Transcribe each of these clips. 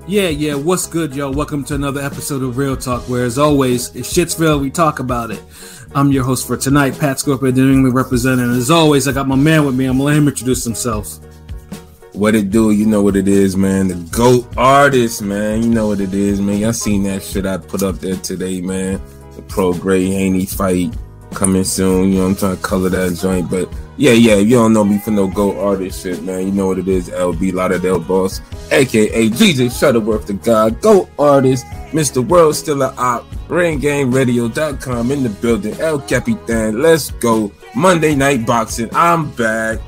Yeah, what's good, yo? Welcome to another episode of Real Talk, where, as always, if shit's real, we talk about it. I'm your host for tonight, Pat Scorpio, the New England representative. And as always, I got my man with me. I'm going to let him introduce himself. What it do? You know what it is, man. The GOAT artist, man. You know what it is, man. Y'all seen that shit I put up there today, man. The Pro Gray Haney fight coming soon. You know, I'm trying to color that joint, but yeah, if you don't know me for no GOAT artist shit, man, you know what it is. LB Lauderdale Boss, aka Jesus Shuttleworth the God, GOAT artist, Mr. World Still a Op, RainGameRadio.com in the building, El Capitan. Let's go. Monday Night Boxing. I'm back.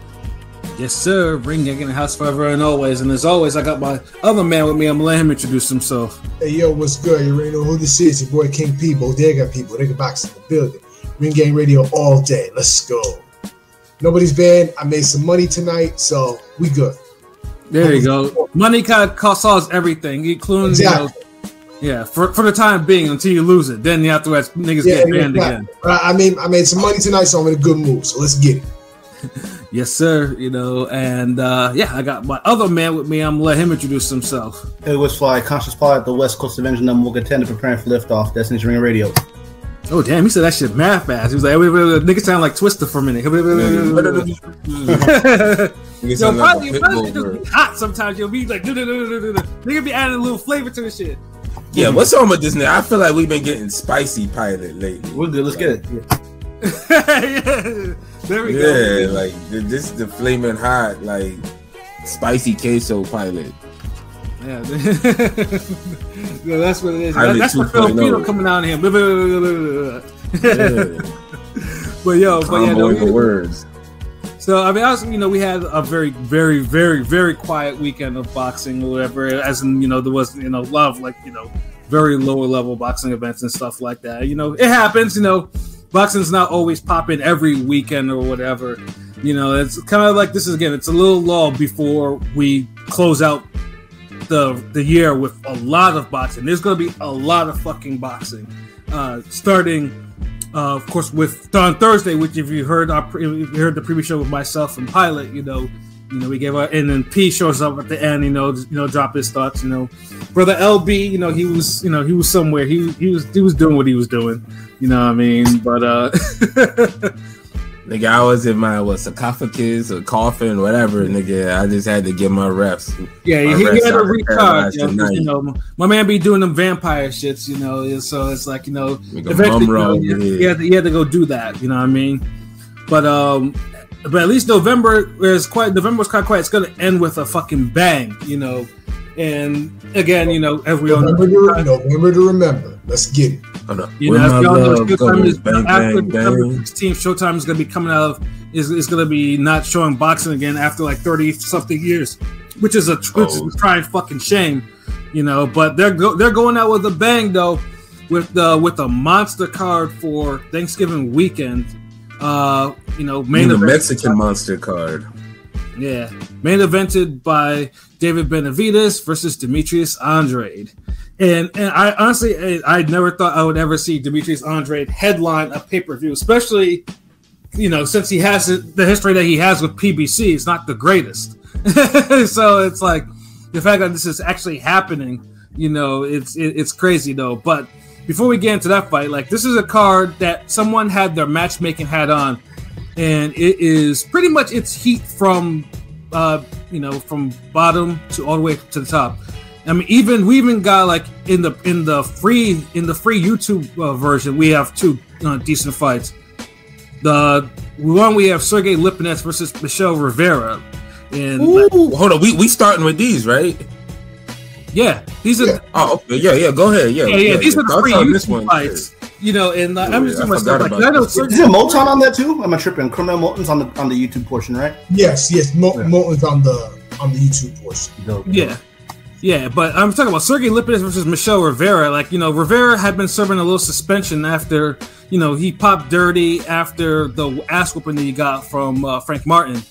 Yes, sir. Ring Gang in the house forever and always. And as always, I got my other man with me. I'm going to let him introduce himself. Hey, yo, what's good? You already know who this is. Your boy King P. Bodega people. They got boxing in the building. Ring Gang Radio all day. Let's go. Nobody's banned. I made some money tonight, so we good. There you go. Money kind of costs us everything, including, exactly. For the time being, until you lose it. Then afterwards, niggas get banned again. I made some money tonight, so I'm in a good mood. So let's get it. Yes, sir. And I got my other man with me. I'm gonna let him introduce himself. Hey, what's fly? Conscious Pilot at the West Coast Avenger, number one contender, preparing for liftoff. Destination Ring Radio. Oh damn! He said that shit mad fast. He was like, "Nigga sound like Twister for a minute." Yo, probably just hot sometimes. You'll be like, nigga be adding a little flavor to the shit. Yeah, what's wrong with this nigga? I feel like we've been getting spicy Pilot lately. We're good. Let's get it. Yeah. There we go. Yeah, like this is the flaming hot, like spicy queso Pilot. Yeah, that's what it is. That's what Filipino coming out of him. The words. So I mean, we had a very, very, very, very quiet weekend of boxing or whatever. As in, there was, a lot of very lower level boxing events and stuff like that. It happens. Boxing's not always popping every weekend or whatever. It's kind of like this is again. It's a little lull before we close out the year with a lot of boxing. There's going to be a lot of fucking boxing, starting, of course, with on Thursday. Which, if you heard the previous show with myself and Pilot, we gave our, and then P shows up at the end. Drop his thoughts. Brother LB, he was somewhere. He was doing what he was doing. You know what I mean? But nigga, I was in my sarcophagus or coffin, whatever. Nigga, I just had to get my reps. Yeah, he had to recharge. My man be doing them vampire shits. So it's like eventually he had to go do that. You know what I mean? But at least November was quite quiet. It's gonna end with a fucking bang. And again, every November to remember. Let's get it. After December 16th, Showtime is going to be coming out of is going to be not showing boxing again after like 30 something years, which is a crying fucking shame, But they're going out with a bang though, with a monster card for Thanksgiving weekend. Main event, Mexican monster card. Yeah, main evented by David Benavidez versus Demetrius Andrade. And I honestly, I never thought I would ever see Demetrius Andrade headline a pay-per-view, especially, since he has the history that he has with PBC. It's not the greatest. So it's like, the fact that this is actually happening, it's crazy though. But before we get into that fight, this is a card that someone had their matchmaking hat on, and it is pretty much its heat from, from bottom to all the way to the top. I mean, we even got in the free YouTube version, we have two decent fights. The one we have Sergey Lipinets versus Michelle Rivera. And hold on, we starting with these, right? Yeah, these are. Oh, okay, yeah. Go ahead, yeah. These are the free YouTube fights. And I'm just doing my stuff. I know. Is it Moton on that too? Am I tripping? Criminal Moton's on the YouTube portion, right? Yes. Moton's on the YouTube portion. Yeah, but I'm talking about Sergey Lipinets versus Michelle Rivera. Rivera had been serving a little suspension after, he popped dirty after the ass whooping that he got from Frank Martin.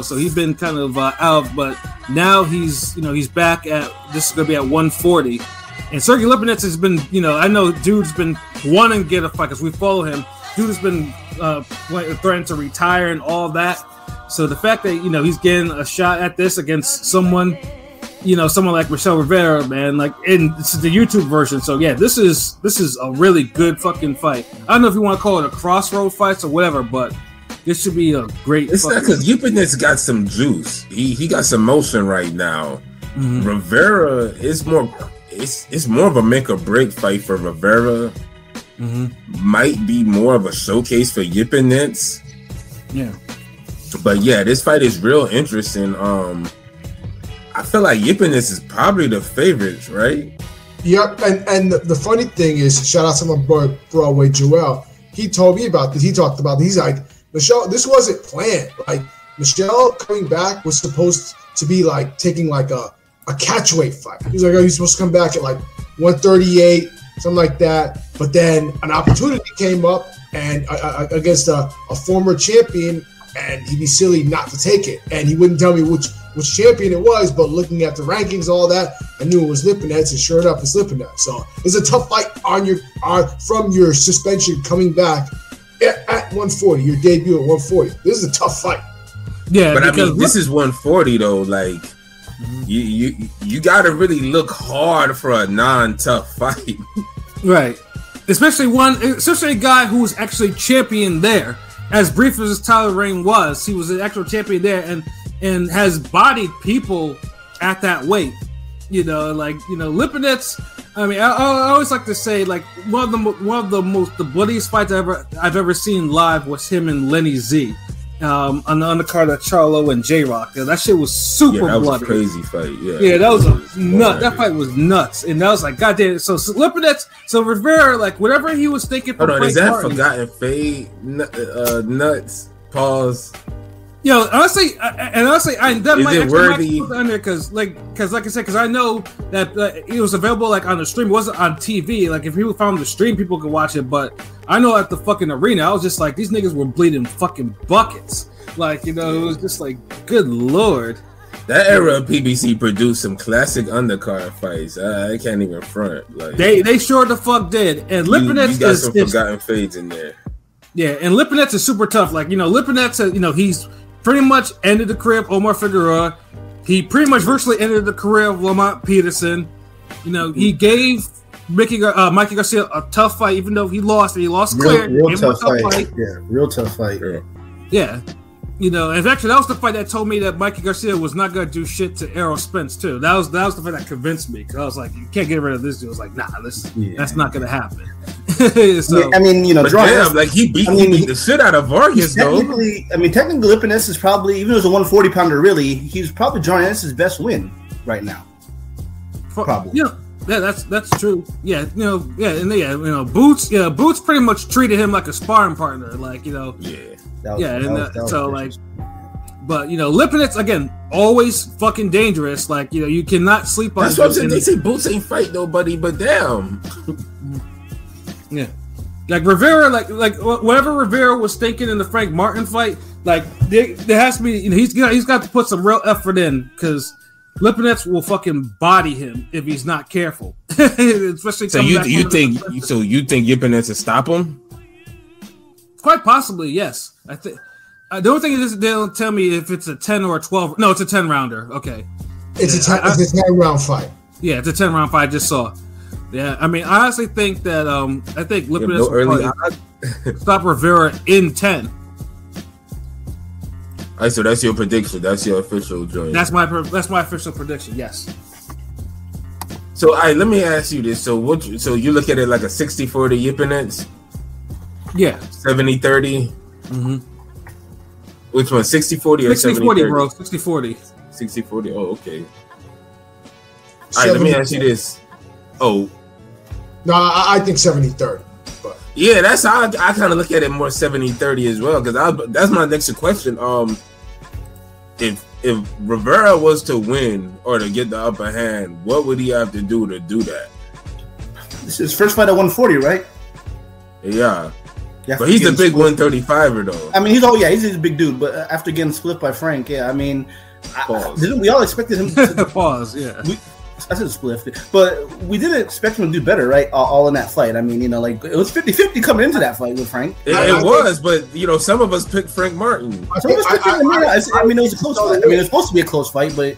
So he's been kind of out, but now he's back at, this is going to be at 140. And Sergey Lipinets has been, I know dude's been wanting to get a fight because we follow him. Dude has been threatening to retire and all that. So the fact that, he's getting a shot at this against someone someone like Michelle Rivera, man, like this is the YouTube version. So yeah, this is a really good fucking fight. I don't know if you want to call it a crossroad fight or whatever, but this should be a great. It's not because Yupinet's got some juice. He got some motion right now. Mm-hmm. Rivera is more. It's more of a make or break fight for Rivera. Mm-hmm. Might be more of a showcase for Yupinets. Yeah. But yeah, this fight is real interesting. I feel like Yupinets is probably the favorite, right? Yep. And the funny thing is, shout out to my boy Broadway Joel. He told me about this. He talked about this. He's like, Michelle, this wasn't planned. Like Michelle coming back was supposed to be like taking like a catchweight fight. He's like, oh, you're supposed to come back at like 138, something like that. But then an opportunity came up and against a former champion, and he'd be silly not to take it. And he wouldn't tell me which champion it was, but looking at the rankings, all that, I knew it was Lipinets, and sure enough, it's Lipinets. So it's a tough fight from your suspension coming back at 140, your debut at 140. This is a tough fight. Yeah, but I mean, this is 140 though. Like, you got to really look hard for a non-tough fight, right? Especially a guy who's actually champion there. As brief as Tyler Rain was, he was an actual champion there, and has bodied people at that weight. Lipinets. I mean, I always like to say, like, one of the bloodiest fights I've ever seen live was him and Lenny Z, on the undercard of Charlo and J Rock. That shit was super bloody. That was a crazy fight. Yeah, that was a nut. That fight was nuts, and that was like, goddamn. So Lipinets, so Rivera, like, whatever he was thinking. Hold on, is that Forgotten Fade nuts? Pause. Honestly, that might worthy? Put on there because like I said, because I know that it was available like on the stream. It wasn't on TV. Like if people found the stream, people could watch it. But I know at the fucking arena, I was just like, these niggas were bleeding fucking buckets. Like, it was just like, good lord. That era of PBC produced some classic undercard fights. I can't even front. Like they sure the fuck did. And Lipinets you got some Forgotten Fades in there. Yeah, and Lipinets is super tough. Like, Lipinets, he's pretty much ended the career of Omar Figueroa. He pretty much virtually ended the career of Lamont Peterson. He gave Mikey Garcia a tough fight, even though he lost. And he lost clear. Real tough fight. Yeah, real tough fight. Yeah. And actually, that was the fight that told me that Mikey Garcia was not going to do shit to Errol Spence, too. That was the fight that convinced me. Because I was like, you can't get rid of this dude. I was like, nah, that's not going to happen. So, I mean, like he beat the shit out of Vargas, though. Technically, Lipinets is probably, even though it's a 140 pounder, really, he's probably John Ennis' best win right now. Probably. Yeah, that's true. Yeah, Boots pretty much treated him like a sparring partner, like, But Lipinets again, always fucking dangerous. Like, you cannot sleep on. That's what I'm saying. They say Boots ain't fight nobody, but damn. Yeah, like Rivera, like whatever Rivera was thinking in the Frank Martin fight, like there has to be, he's got to put some real effort in, because Lipinets will fucking body him if he's not careful. Especially so you think Lipinets will stop him? Quite possibly, yes. I think the only thing is they don't tell me if it's a 10 or a 12. No, it's a 10 rounder. Okay, it's a 10 round fight. Yeah, it's a 10 round fight. I just saw. Yeah, I mean, I honestly think that I think Lipinets will stop Rivera in 10. All right, so that's your prediction. That's your official joint. That's my official prediction. Yes. So, all right, let me ask you this. So you look at it like a 60-40 Lipinets? Yeah. 70-30? Mm-hmm. Which one, 60-40 or 60-40, bro. 60-40. 60-40. Oh, okay. All right, let me ask you this. Oh. No, I think 70-30. But. Yeah, that's how I kind of look at it, more 70-30 as well, because that's my next question. If Rivera was to win or to get the upper hand, what would he have to do that? This is his first fight at 140, right? Yeah. But he's a big 135er, though. I mean, he's a big dude, but after getting split by Frank, yeah, I mean, we all expected him to pause, yeah. I said split, but we didn't expect him to do better, right? All in that fight. I mean, like, it was 50-50 coming into that fight with Frank. It was, but some of us picked Frank Martin. It was a close fight. I mean, it was supposed to be a close fight, but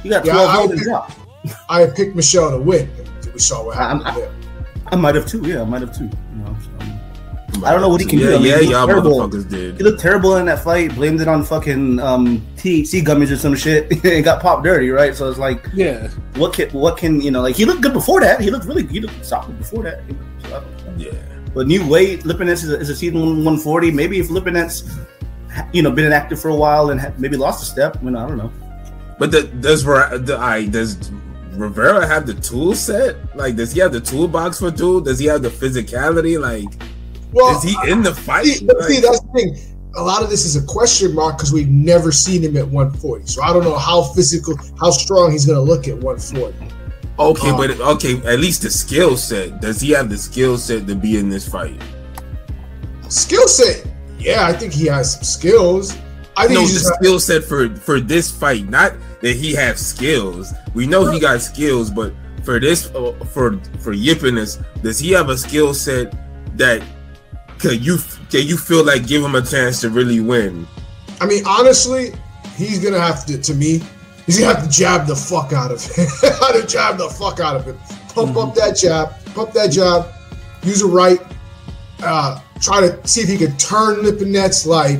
You got 12 to drop. I picked Michelle to win. We saw what happened there. I might have too. Yeah, I might have too. You know, so. I don't know what he can do. I mean, y'all motherfuckers did. He looked terrible in that fight. Blamed it on fucking THC gummies or some shit. And got popped dirty, right? So it's like, yeah. What can you know? Like he looked good before that. He looked solid before that. So yeah. But new weight, Lipinets is a season 140. Maybe if Lipinets, been inactive for a while and maybe lost a step. I don't know. But does Rivera have the tool set? Like, does he have the toolbox for duel? Does he have the physicality? Like, is he in the fight? See, that's the thing. A lot of this is a question mark because we've never seen him at 140. So I don't know how strong he's going to look at 140. Okay, at least the skill set. Does he have the skill set to be in this fight? Skill set? Yeah, I think he has some skills. I think the skill set for this fight, not that he has skills. We know he got skills, but for this, for Yippiness, does he have a skill set that can you feel like give him a chance to really win? I mean, honestly, he's gonna have to me. He's gonna have to jab the fuck out of him. Pump up that jab, use it right. Try to see if he can turn Lipinets. Like,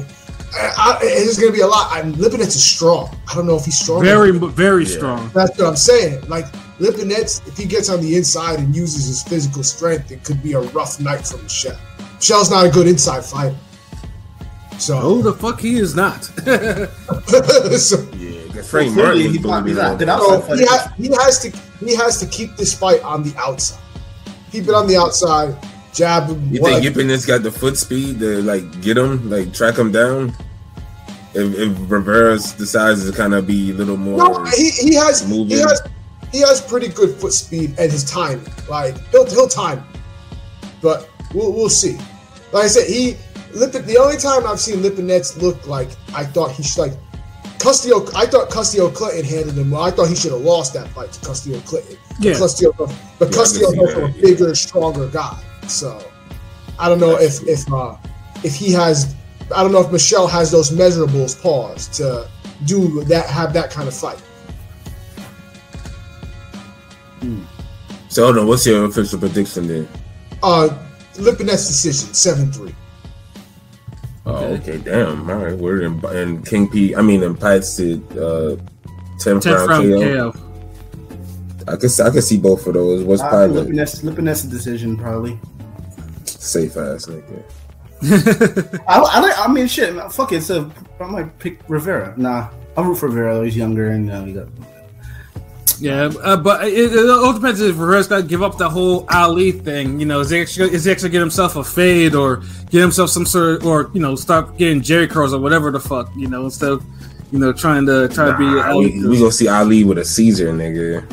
it's going to be a lot. Lipinets is strong. I don't know if he's strong. Very strong. That's what I'm saying. Like, Lipinets, if he gets on the inside and uses his physical strength, it could be a rough night for Michelle. Michelle's not a good inside fighter. So, the fuck he is not. Frank Martin. He has to keep this fight on the outside. Keep it on the outside. Jab him. You think Yippiness got the foot speed to get him, track him down? If Rivera decides to kind of be a little more, no, he has pretty good foot speed and his timing. Like he'll time, but we'll see. Like I said, the only time I've seen Lipinets look like I thought he should Castillo. I thought Castillo Clinton handled him well. I thought he should have lost that fight to Castillo Clinton. Yeah. Castillo's a bigger, stronger guy. So I don't know if he has. I don't know if Michelle has those measurables paused to have that kind of fight. So hold on, what's your official prediction then? Lipinets decision 7-3. Oh, okay, damn. All right, we're in King P. In Pat's 10th round KO. I can see both of those. What's Pat? Lipinets decision probably. Safe ass nigga. Shit. Fuck it. So I might pick Rivera. Nah, I'll root for Rivera. He's younger and we got. Yeah, but it all depends if Rivera's got to give up the whole Ali thing. Is he actually get himself a fade or get himself some sort of, or stop getting Jerry curls or whatever the fuck. Instead of trying to be. We gonna see Ali with a Caesar, nigga.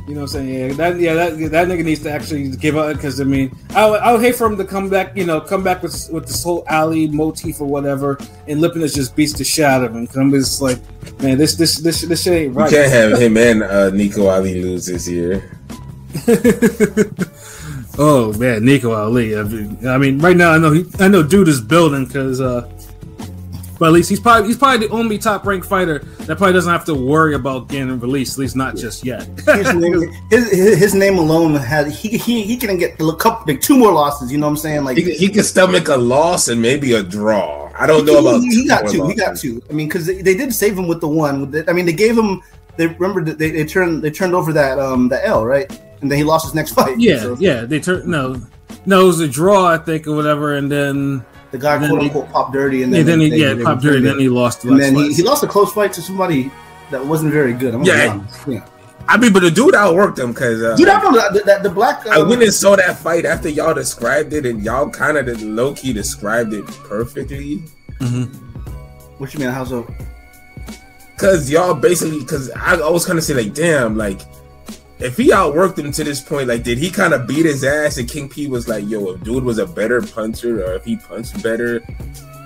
You know what I'm saying? That nigga needs to actually give up because I would hate for him to come back with this whole Ali motif or whatever, and Lipinets just beats the shit out of him. Because I'm just like, man, this shit ain't right. You can't have him and Nico Ali lose this year. Oh man, Nico Ali. Right now I know dude is building because. But at least he's probably the only top ranked fighter that probably doesn't have to worry about getting released, at least not just yet. his name alone he can get a couple, 2 more losses. You know what I'm saying? Like he can stomach a loss and maybe a draw. I don't know about he got 2. He got 2. Because they did save him with the one. They gave him. They remember they turned over that L, right, and then he lost his next fight. Yeah. They turned it was a draw, I think, or whatever, and then. The guy quote unquote popped dirty, and then he popped dirty, and then he lost. And then he lost a close fight to somebody that wasn't very good. But the dude outworked him because the black. I went and saw that fight after y'all described it, and y'all kind of low key described it perfectly. Mm-hmm. What you mean? How so? Because y'all because I always kind of say damn, if he outworked him to this point, did he kind of beat his ass and King P was like, yo, if dude was a better puncher or if he punched better,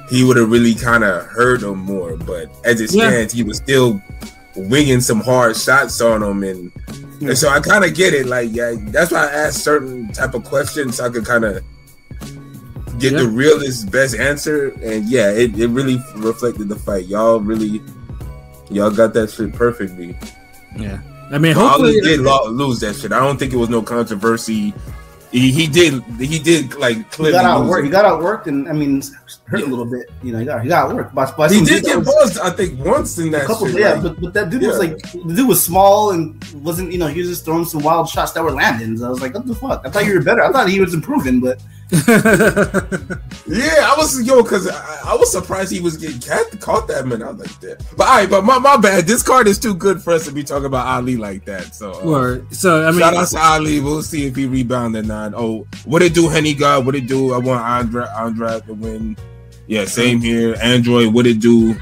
he would have really kind of hurt him more. But as it stands, he was still winging some hard shots on him. And so I kind of get it. That's why I asked certain type of questions so I could kind of did the realest best answer, and yeah, it really reflected the fight. Y'all got that shit perfectly. Yeah, I mean, hopefully he did lose that shit. I don't think it was no controversy. He did like he got outworked, and I mean, hurt a little bit. You know, he got outworked. By he did get buzzed, I think, once in that shit. Yeah, but that dude was like, the dude was small and wasn't, you know, he was just throwing some wild shots that were landing. So I was like, what the fuck? I thought you were better. I thought he was improving, but yeah, I was because I was surprised he was getting caught that minute. I was like that. But my bad. This card is too good for us to be talking about Ali like that. So I mean, shout out to Ali. We'll see if he rebounded or not. Oh, what it do, Henny God? What it do? I want Andrade to win. Yeah, same here. Android, what it do?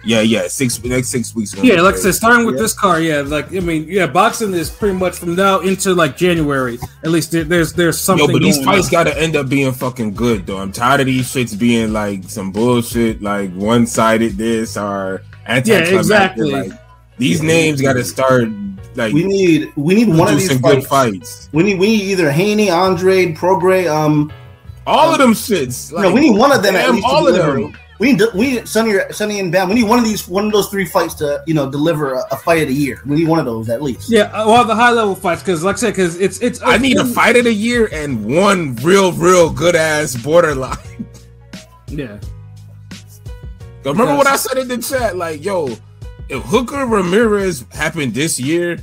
Yeah. Next 6 weeks. Yeah, like I said, starting with this card. Yeah, like I mean, boxing is pretty much from now into like January. At least there's something. Yo, but these fights got to end up being fucking good, though. I'm tired of these shits being like some bullshit, like one-sided this or anti-climactic. Yeah, exactly. Like, these names got to start. Like we need one of these good fights. We need either Haney, Andrade, Prograis, all of them shits. Like, no, we need one of them at least. All of them. We need Sonny and Bam. We need one of those 3 fights to, you know, deliver a fight of the year. We need one of those at least. Yeah, well, the high level fights, because like I said, because it's. I need a fight of the year and one real good ass borderline. Yeah. Remember what I said in the chat? Like, yo, if Hooker Ramirez happened this year,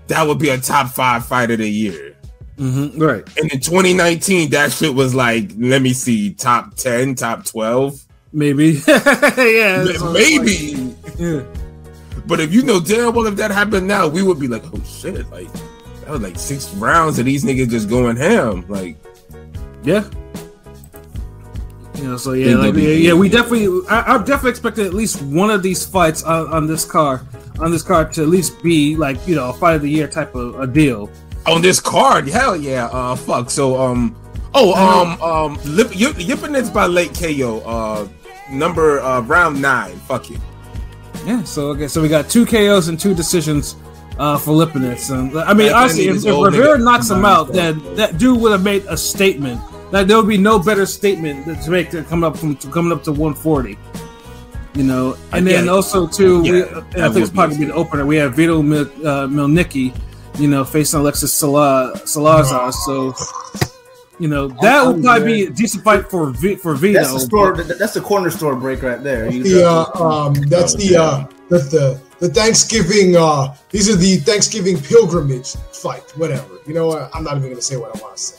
that would be a top 5 fight of the year. Mm-hmm, right. And in 2019, that shit was like, let me see, top 10, top 12. Maybe. Yeah. Maybe. Like, yeah. But if you know damn well if that happened now, we would be like, oh shit, like that was like 6 rounds of these niggas just going ham. Like, yeah. You know, so yeah, like we definitely I'm definitely expecting at least one of these fights on this card to at least be like, you know, a fight of the year type of a deal. On this card, hell yeah. Fuck. So Lipinets by late KO. Number round 9. Fuck it. Yeah. So we got 2 KOs and 2 decisions for Lipinets. I mean, honestly, if Rivera knocks him out, then that dude would have made a statement. Like, there would be no better statement to make coming up to 140. You know, and then also too, I think it's probably be the opener. We have Vito Milnicki, you know, facing Alexis Salazar. So, you know, that would probably be a decent fight for Vito. That's the corner store break right there. That's the Thanksgiving. These are the Thanksgiving pilgrimage fight. Whatever. You know what? I'm not even gonna say what I want to say.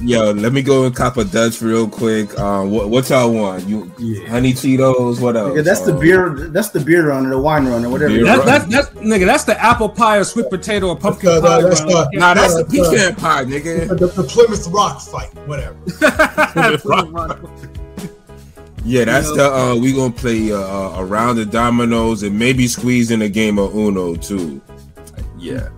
Yo, let me go and cop a Dutch real quick. What y'all want? Honey Cheetos? What else? Yeah, that's the beer. That's the beer runner, the wine runner, whatever. That's the apple pie or sweet potato or pumpkin pie. That's the pecan pie, nigga. The Plymouth Rock fight, whatever. Yeah, that's we gonna play a round of dominoes and maybe squeeze in a game of Uno too. Yeah.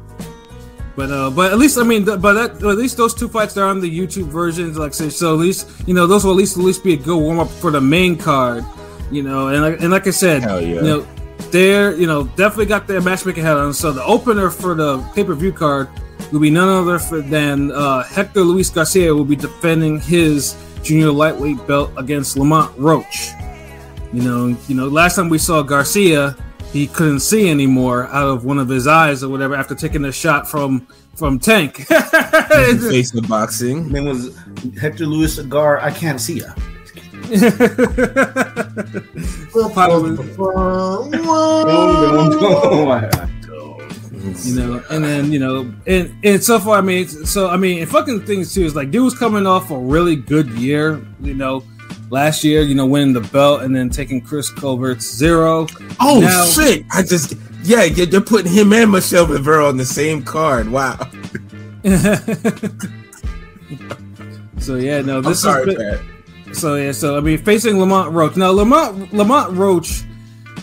But at least at least those 2 fights are on the YouTube versions, like I say. So at least, you know, those will at least be a good warm up for the main card, you know. And like I said, hell yeah. You know, they're, you know, definitely got their matchmaking head on. So the opener for the pay-per-view card will be none other than Hector Luis Garcia will be defending his junior lightweight belt against Lamont Roach. You know, last time we saw Garcia, he couldn't see anymore out of one of his eyes or whatever after taking a shot from Tank. Face the boxing. Name was Hector Luis Agar. I can't see ya. You know, and then, you know, and so far, I mean, fucking things too is like, dude was coming off a really good year, you know, last year, you know, winning the belt and then taking Chris Colbert's 0. Oh now, shit! They're putting him and Michelle Rivera on the same card. Wow. So yeah, no, this is so I mean, facing Lamont Roach. Now Lamont Roach,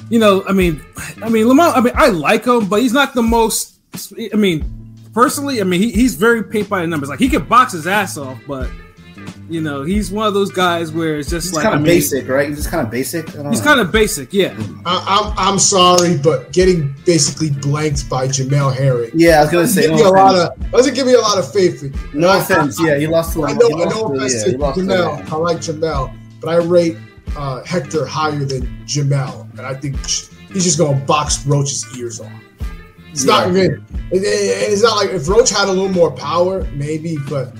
you know, I mean, Lamont. I mean, I like him, but he's not the most. I mean, personally, I mean, he's very paint by the numbers. Like, he could box his ass off, but You know, he's one of those guys where it's just he's like kind of basic, right? He's just kind of basic. He's kind of basic, yeah. I'm sorry, but getting basically blanked by Jamel Herring. Yeah, I was gonna say doesn't give me a lot of faith in you. No offense, yeah, he lost to him. No offense to Jamel. I like Jamel, but I rate Hector higher than Jamel, and I think he's just gonna box Roach's ears off. It's not good. It's not like if Roach had a little more power, maybe, but.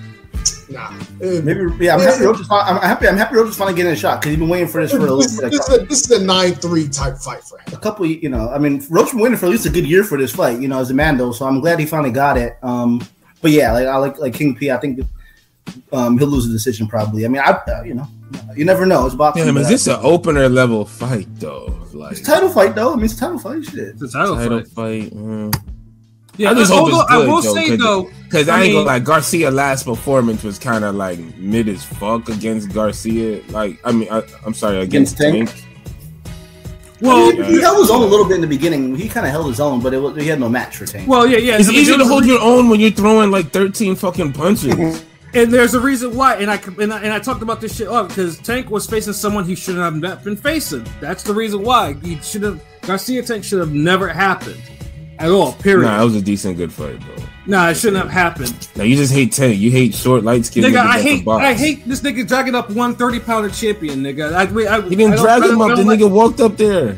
Nah. Maybe, yeah. I'm happy Roach is finally getting a shot because he's been waiting for this for a little bit. This is a 9-3 type fight for him. A couple, you know, I mean, Roach been waiting for at least a good year for this fight, you know, as a Mando. So I'm glad he finally got it. But yeah, I like King P. I think he'll lose the decision probably. I mean, you know, you never know. It's boxing. Yeah, is this an opener level fight though? Like, it's a title fight though. I mean, it's a title fight. Shit. It's a title fight. Yeah, I just hope it's good, I will say though, because I ain't gonna like Garcia last performance was kind of like mid as fuck against Garcia. Like, I mean, I'm sorry, against Tank. Well, he held his own a little bit in the beginning. He kind of held his own, but he had no match for Tank. Well, yeah. It's easy to hold your own when you're throwing like 13 fucking punches. And there's a reason why, and I talked about this shit because Tank was facing someone he shouldn't have been facing. That's the reason why Garcia Tank should have never happened. At all, period. Nah, it was a decent, good fight, bro. Nah, it shouldn't have happened. Nah, you just hate Tank. You hate short, light skin. Nigga, I hate this nigga dragging up 130-pounder champion, nigga. He didn't drag him up. The nigga walked up there.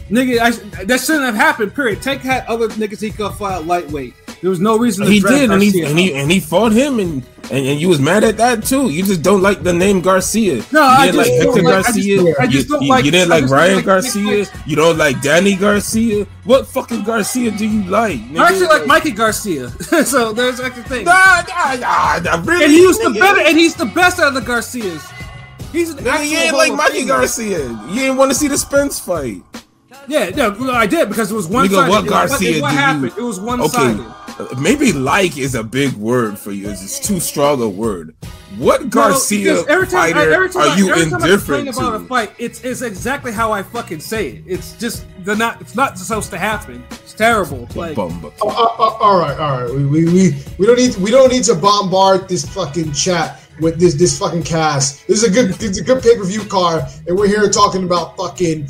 Nigga, that shouldn't have happened, period. Tank had other niggas he could fight lightweight. There was no reason to drag Garcia. and he fought him, and you was mad at that too. You just don't like the name Garcia. No, I just don't like Garcia. I just don't like. You didn't like Ryan Garcia. You don't like Danny Garcia. What fucking Garcia do you like? Nigga? I actually like Mikey Garcia. So there's like the thing. Nah, really, and he was the better, and he's the best out of the Garcias. He's an actual. You ain't like Mikey Garcia. You didn't want to see the Spence fight. Yeah, no, I did because it was one-sided. What Garcia what happened? It was one-sided. Okay. Maybe like is a big word for you. It's too strong a word. What Garcia fighter are you indifferent to? About a fight, it's exactly how I fucking say it. It's just it's not supposed to happen. It's terrible. Like, all right. We don't need to bombard this fucking chat with this fucking cast. It's a good pay-per-view card, and we're here talking about fucking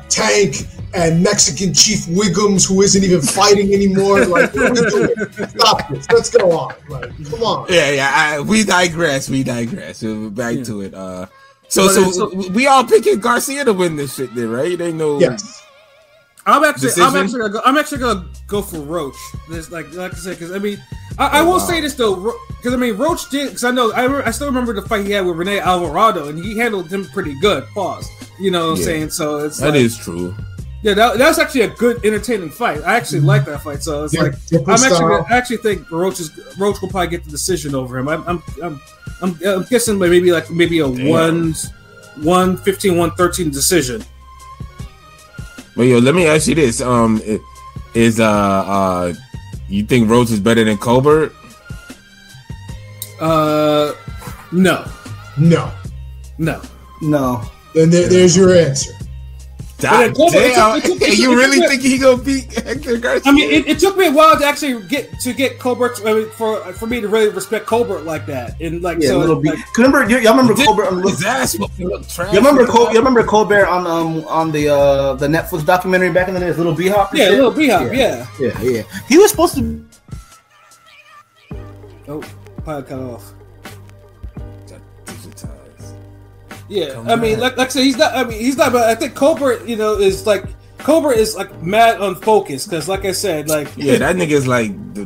Tank and Mexican Chief Wiggums, who isn't even fighting anymore. Like, what are we doing? Stop this. Let's go on. Like, come on. Yeah. We digress. So back to it. So we all picking Garcia to win this shit, then, right? They know. Yes. I'm actually gonna go for Roach. This like I said, because I mean, I will say this though, because I mean, Roach did, because I still remember the fight he had with Rene Alvarado, and he handled him pretty good. Pause. You know what I'm saying? So it's that is true. Yeah, that was actually a good, entertaining fight. I actually like that fight. So it's I actually think Roach will probably get the decision over him. I'm guessing maybe a 115-113 decision. Well, yo, let me ask you this: you think Roach is better than Colbert? No. Then there's your answer. Damn. You really think he gonna beat Hector Garcia? I mean, it took me a while to actually get Colbert. I mean, for me to really respect Colbert like that, and like yeah, so. Little y'all remember Colbert on his ass? You remember Colbert on the Netflix documentary back in the day, Little B-Hop? Yeah, Little B-Hop. Yeah. He was supposed to. Oh, probably cut off. Yeah, Come I mean, like I said, he's not. I mean, he's not. But I think Colbert, is like mad unfocused because, like I said, like that nigga is like the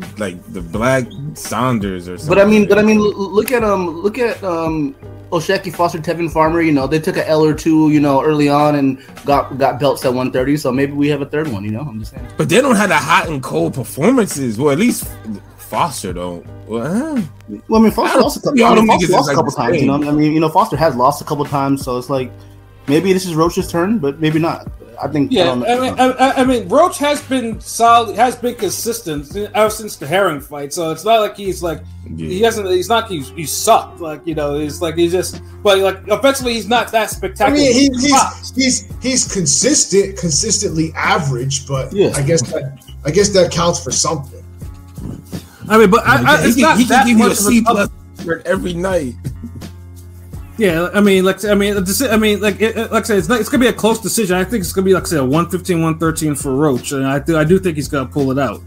Black Saunders or something. But I mean, look at Osheki Foster, Tevin Farmer. They took a L or two, early on and got belts at 130. So maybe we have a third one. I'm just saying. But they don't have the hot and cold performances. Well, at least Foster don't. Well, I mean, Foster lost a couple times. I mean, Foster has lost a couple times, so it's like maybe this is Roach's turn, but maybe not. I think. Yeah, I mean, Roach has been solid, has been consistent ever since the Herring fight. So it's not like he's like he hasn't. He's not. He's sucked. Like it's like he's just. But like offensively, he's not that spectacular. I mean, he's consistently average, but yeah. I guess that counts for something. I mean, but it's not he that can give much you a C+ every night. Yeah, I mean, like I said, it's gonna be a close decision. I think it's gonna be like I said, a 115-113 for Roach, and I do think he's gonna pull it out.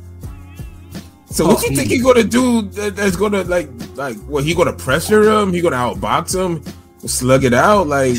So what you think he's gonna do? That's gonna like what? He gonna pressure him? He gonna outbox him? Slug it out? Like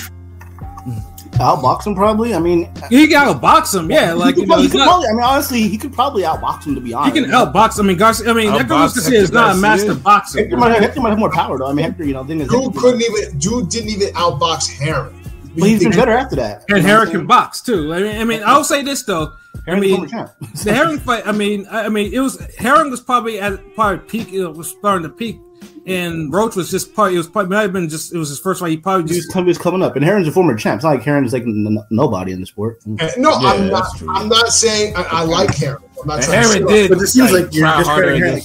outbox him probably? I mean, he can outbox him. Yeah, like probably, I mean, honestly, he could probably outbox him. To be honest, he can outbox. I mean, Garcia. I mean, that goes to say is not a master boxer. Hector might have more power though. I mean, Hector, Dude didn't even outbox Herring. But he's been better after that. And Herring can box too. I mean, I'll say this though. I mean, the Herring fight. I mean, it was Herring was probably at peak. It was starting to peak, and Roach was just part. It was probably might have been just. It was his first fight. He was coming up, and Herring's a former champ. It's not like Herring's like nobody in the sport. No, yeah, I'm not saying I like Herring. I'm not trying Herring did, but it seems like you're discrediting Herring.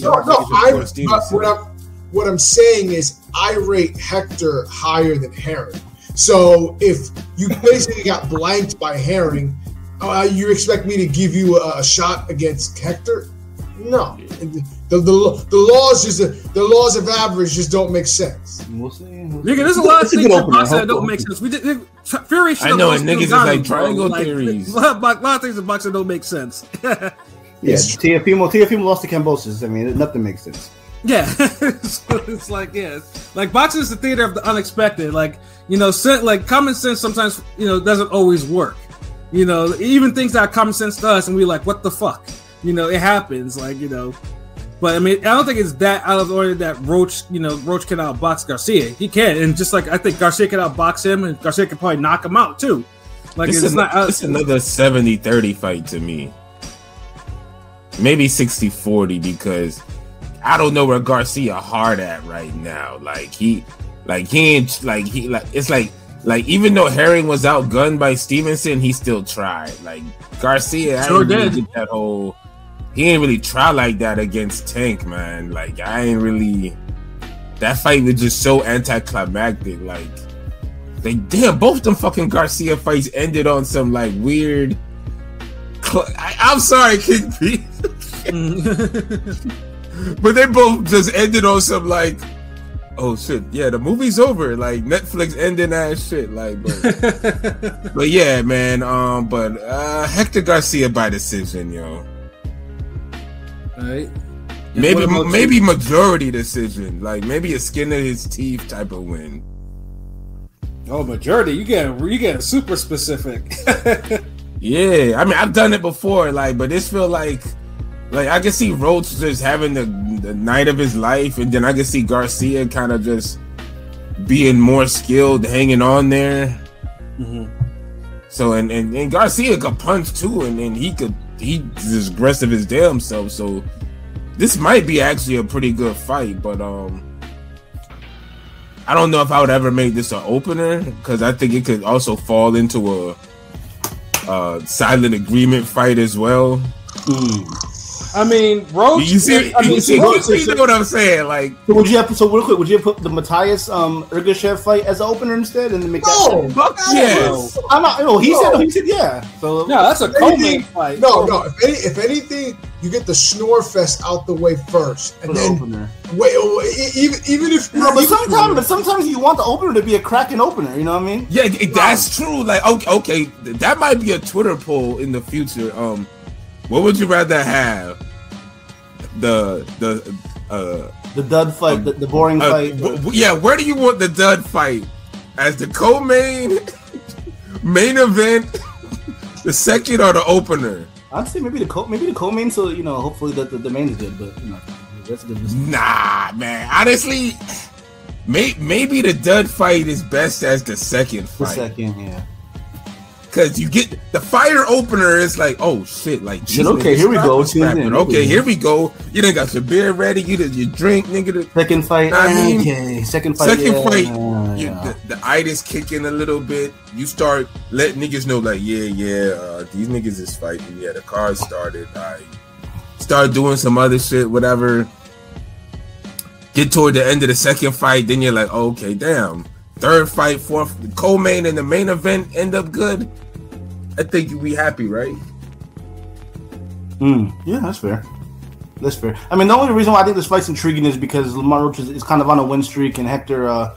What I'm saying is I rate Hector higher than Herring. So if you basically got blanked by Herring, you expect me to give you a shot against Hector? No. The laws of average just don't make sense. We'll see. There's a lot of things in boxing that don't make sense. Fury I know, and niggas is like triangle theories. A lot of things in boxing don't make sense. Yeah, Teofimo lost to Kambosos. I mean, nothing makes sense. Yeah, so it's like like boxing is the theater of the unexpected. Like like common sense sometimes doesn't always work. Even things that are common sense to us, and we're like, what the fuck? It happens. But I mean, I don't think it's that out of the order that Roach can outbox Garcia. He can, and just like I think Garcia can outbox him, and Garcia can probably knock him out too. Like it's another 70-30 fight to me. Maybe 60-40 because I don't know where Garcia hard at right now. It's like even though Herring was outgunned by Stevenson, he still tried. Like Garcia, sure did. He ain't really try like that against Tank, man. Like that fight was just so anticlimactic. Like both them fucking Garcia fights ended on some like weird. I'm sorry, King P. But they both just ended on some like, oh shit, yeah, the movie's over. Like Netflix ending that shit. Like, but yeah, man. Hector Garcia by decision, yo. All right. Maybe majority decision. Like maybe a skin of his teeth type of win. Oh, majority? You getting super specific. Yeah, I mean I've done it before. But this feel like I can see Roach just having the night of his life, and then I can see Garcia kind of just being more skilled, hanging on there. Mm-hmm. So and Garcia could punch too, and then he's just aggressive as damn self. So this might be actually a pretty good fight, but I don't know if I would ever make this an opener because I think it could also fall into a silent agreement fight as well. I mean, Roach. You see what I'm saying? Like, so real quick, would you put the Matthias Ergashev fight as an opener instead, and then make that? Fuck yes. I'm not. No, he said yeah. So no, that's a co-main fight. No. If anything, you get the snore fest out the way first, and then wait. Even if but sometimes you want the opener to be a cracking opener. You know what I mean? Yeah, that's true. Like, okay, that might be a Twitter poll in the future. What would you rather have? The dud fight, the boring fight. Where do you want the dud fight? As the co-main, main event, the second, or the opener? I'd say maybe the co-main. So hopefully the main is good, but that's good. Nah, man. Honestly, maybe the dud fight is best as the second fight. The second, yeah. Because you get the fire opener is like, oh shit, like okay, here we go. Okay, here we go. You done got your beer ready, you drink, nigga. Second fight, second fight. The itis kicking a little bit. You start letting niggas know, like, these niggas is fighting. Yeah, the card started. I start doing some other shit, whatever. Get toward the end of the second fight, then you're like, oh, okay, damn. Third fight, fourth, the co-main and the main event end up good. I think you'll be happy, right? Yeah, that's fair. I mean, the only reason why I think this fight's intriguing is because Lamar Roach is kind of on a win streak, and Hector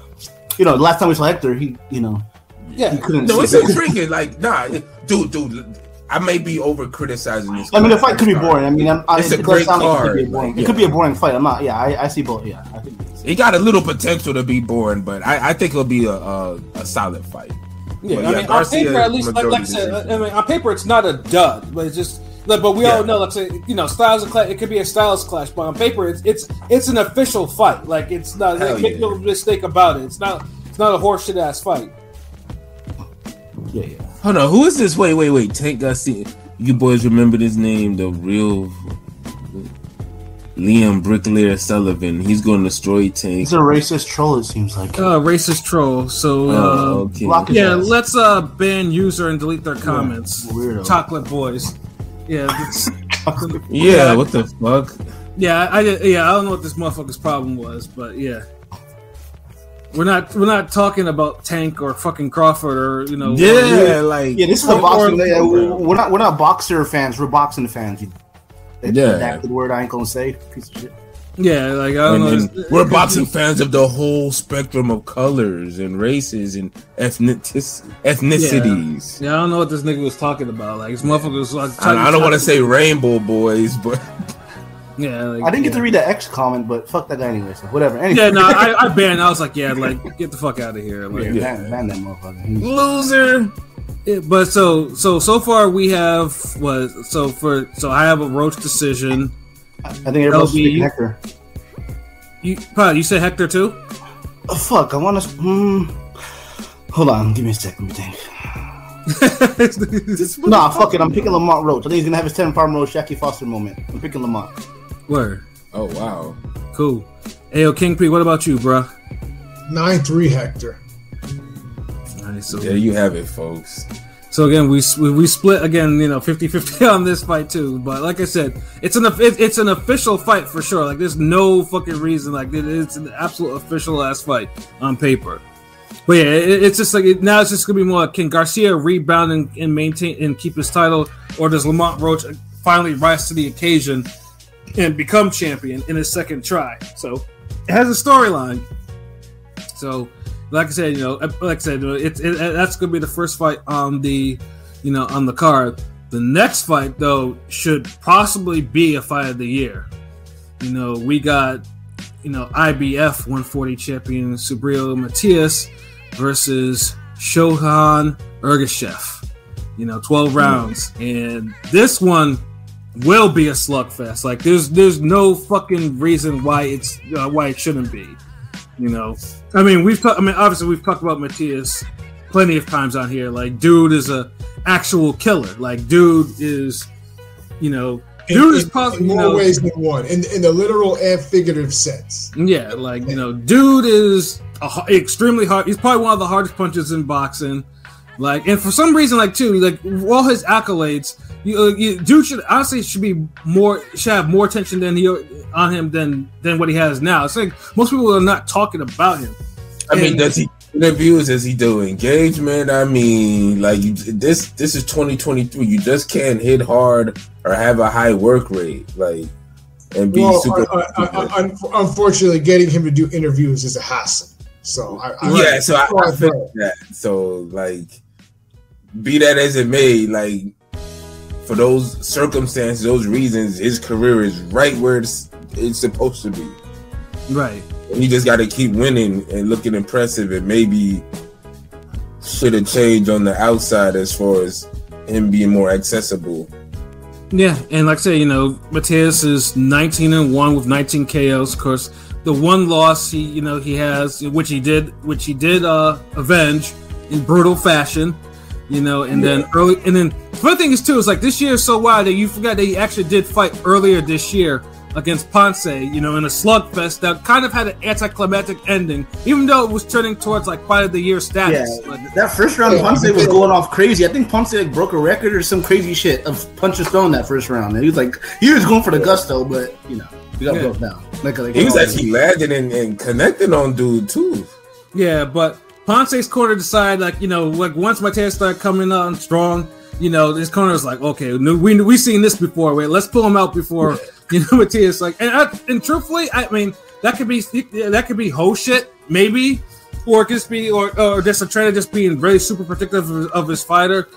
the last time we saw Hector, he couldn't. No, it's intriguing. Like, nah, dude. I may be over criticizing this. I mean, the fight could be boring. I mean, it's a great card. It could be a boring fight. I'm not. Yeah, I see both. Yeah, I think it got a little potential to be boring, but I think it'll be a solid fight. Yeah, I mean, on paper, at least, like I said, I mean, on paper, it's not a dud, but it's just. But we all know, let's say, styles of clash. It could be a styles clash, but on paper, it's an official fight. Like it's not. Make no mistake about it. It's not a horseshit ass fight. Yeah. Hold on, who is this? Wait. Tank Garcia. You boys remember this name? The real Liam Bricklayer Sullivan. He's going to destroy Tank. He's a racist troll, it seems like. Racist troll. So, okay. Let's ban user and delete their comments. Weirdo. Chocolate boys. Yeah. Yeah, what the fuck? Yeah, I don't know what this motherfucker's problem was, but yeah. We're not talking about Tank or fucking Crawford or this is a boxing. We're not boxer fans. We're boxing fans. That's the word I ain't gonna say. Piece of shit. Yeah, like I don't know. We're boxing fans of the whole spectrum of colors and races and ethnicities. Yeah, I don't know what this nigga was talking about. Like this motherfucker was like. I don't want to say rainbow boys, but. Yeah, like, I didn't get to read the X comment, but fuck that guy anyway. So whatever. Anyway. Yeah, no, I banned. I was like, get the fuck out of here. Like, ban that motherfucker. Loser. Yeah, but so far we have I have a Roach decision. I think everybody's picking Hector. You said Hector too? Oh fuck! I want to. Hold on, give me a second. Let me think. Nah, fuck it. I'm picking Lamont Roach. I think he's gonna have his 10-pound Roach Jackie Foster moment. I'm picking Lamont. Word. Oh wow. Cool. Ayo, King P, what about you, bro? 9-3 Hector. Nice. So there you have it, folks. So again, we split again, 50-50 on this fight too. But like I said, it's an official fight for sure. Like there's no fucking reason. Like it's an absolute official ass fight on paper. But yeah, it's just like now it's just gonna be more. Can Garcia rebound and maintain and keep his title, or does Lamont Roach finally rise to the occasion and become champion in his second try? So it has a storyline. So. Like I said, that's gonna be the first fight on the, on the card. The next fight though should possibly be a fight of the year. We got, IBF 140 champion Subriel Matias versus Shohan Ergashev. 12 rounds, and this one will be a slugfest. Like there's no fucking reason why it shouldn't be. Obviously we've talked about Matias plenty of times on here. Like, dude is a actual killer. Like, dude is, is possible in more ways than one, in the literal and figurative sense. Yeah, like dude is extremely hard. He's probably one of the hardest punches in boxing. Like, and for some reason, like all his accolades, dude should have more attention on him than what he has now. It's like most people are not talking about him. I mean, does he interviews? Does he do engagement? I mean, like this is 2023. You just can't hit hard or have a high work rate, like, and be super. Unfortunately, getting him to do interviews is a hassle. So I feel that. So like, be that as it may, like, for those circumstances, those reasons, his career is right where it's supposed to be. Right. And you just got to keep winning and looking impressive, and maybe should have changed on the outside as far as him being more accessible. Yeah, and like I say, Matias is 19-1 with 19 KOs. Of course, the one loss he has, which he did avenge in brutal fashion. Then the funny thing is too is like this year is so wild that you forgot that he actually did fight earlier this year against Ponce, in a slugfest that kind of had an anticlimactic ending, even though it was turning towards like fight of the year status. Yeah, that first round, Ponce was going off crazy. I think Ponce broke a record or some crazy shit of punches thrown that first round. And he was going for the gusto, but he got broke down. He was actually landing and connecting on dude too. Yeah, but Ponce's corner decided, like once Matias started coming on strong, this corner was like, okay, we seen this before. Wait, let's pull him out before Matias. Like, and truthfully, I mean, that could be whole shit, maybe. or just be, or just a trainer just being very super protective of his fighter.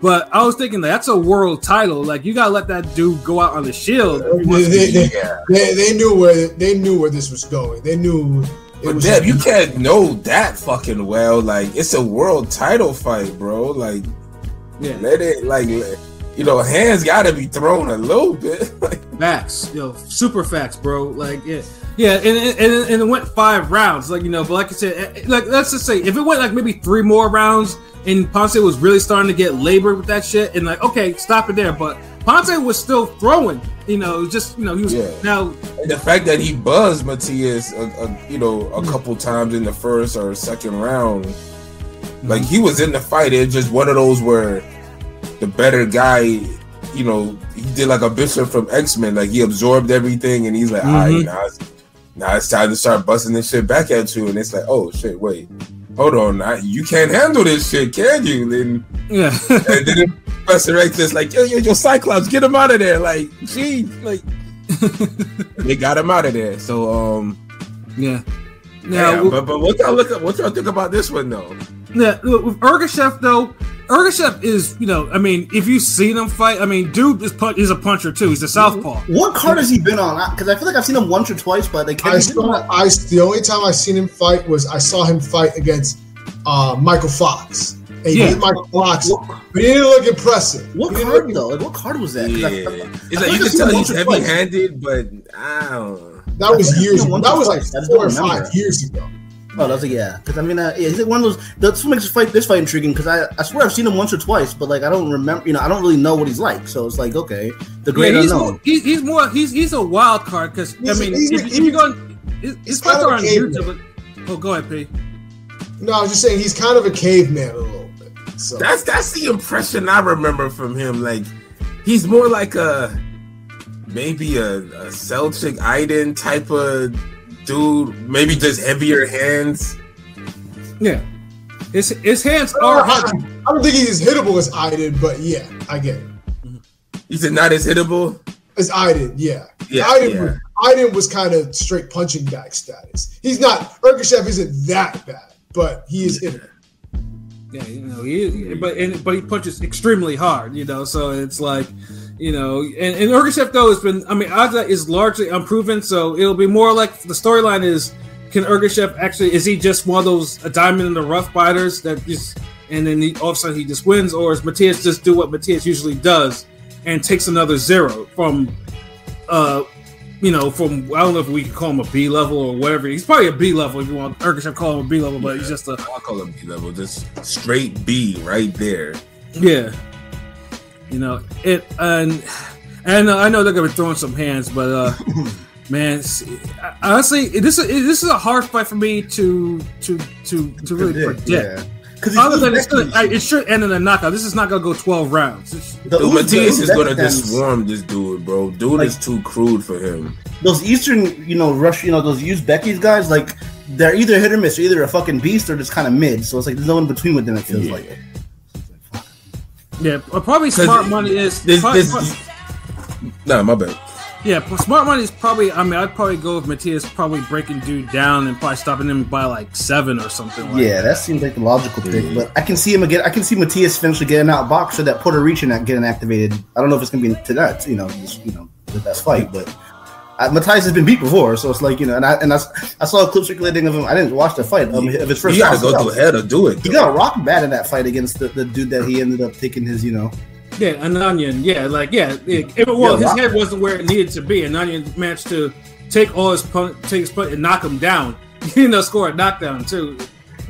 But I was thinking that's a world title. Like you gotta let that dude go out on the shield. They knew where this was going. They knew. But Deb, you can't know that fucking well. Like it's a world title fight, bro. Like, yeah, let it like. Hands gotta be thrown a little bit. Facts, super facts, bro. Like, yeah, and it went 5 rounds. Like, but like I said, like let's just say if it went like maybe 3 more rounds, and Ponce was really starting to get labored with that shit, and like, okay, stop it there. But Ponce was still throwing. He was now. And the fact that he buzzed Matias, a couple times in the first or second round, like he was in the fight. It's just one of those where the better guy, he did like a Bishop from X-Men. Like he absorbed everything, and he's like, all right, now it's time to start busting this shit back at you. And it's like, oh shit, wait, hold on, you can't handle this shit, can you? And then Professor X is like, yo, Cyclops, get him out of there. Like, gee, like they got him out of there. So, yeah. Now, but what y'all think about this one though? Yeah, with Ergashev though. Ergashev is, if you've seen him fight, dude is a puncher too. He's a southpaw. What card has he been on? Because I feel like I've seen him once or twice, but they can't. The only time I seen him fight was I saw him fight against Michael Fox. And he beat Michael Fox, but he didn't look impressive. What card though? Like what card was that? Yeah, it's like you can tell he's heavy-handed, but I don't know. That was years ago. That was like 4 or 5 years ago. Oh, that's because he's like one of those. That's what makes this fight intriguing. Because I swear I've seen him once or twice, but like I don't remember. I don't really know what he's like. So it's like okay, the great unknown. He's a wild card because if you go, his fights are on YouTube. But, go ahead, P. No, I was just saying he's kind of a caveman a little bit. So that's the impression I remember from him. Like he's more like maybe a Celtic Iden type of dude, maybe just heavier hands. Yeah, his hands are. I don't think he's as hittable as Iden, but yeah, I get it. You said not as hittable as Iden, yeah. Iden was kind of straight punching bag status. He's not. Ergashev isn't that bad, but he is hittable. Yeah, but he punches extremely hard. So it's like. And Ergashev though has been. Agda is largely unproven, so it'll be more like the storyline is: can Ergashev actually? Is he just one of those a diamond in the rough fighters that just and then all of a sudden he just wins, or is Matias just do what Matias usually does and takes another 0 from, from I don't know if we can call him a B level or whatever. He's probably a B level if you want Ergashev to call him a B level, but he's just a. I'll call him B level, just straight B right there. Yeah. And I know they're gonna be throwing some hands, but man, honestly, this is a hard fight for me to really predict. Yeah. Other than it should end in a knockout. This is not gonna go 12 rounds. Matias is gonna just swarm this dude, bro. Dude is too crude for him. Those Eastern, those Uzbekis guys, like they're either hit or miss, or either a fucking beast or just kind of mid. So it's like there's no in between with them. It feels like. Yeah, probably smart money is. No, my bad. Yeah, smart money is probably. I'd probably go with Matias probably breaking dude down and probably stopping him by like 7 or something. That seems like the logical pick. But I can see him again. I can see Matias eventually getting out boxed or that Puerto Rican getting activated. I don't know if it's gonna be tonight. The best fight, but. Matias has been beat before, so it's like and I saw a clip circulating of him. I didn't watch the fight of his first. You got to go through head or do it. He got rocked bad in that fight against the dude that he ended up taking his. Yeah, Ananyan. His head wasn't where it needed to be. Ananyan managed to take his punch and knock him down. Score a knockdown too.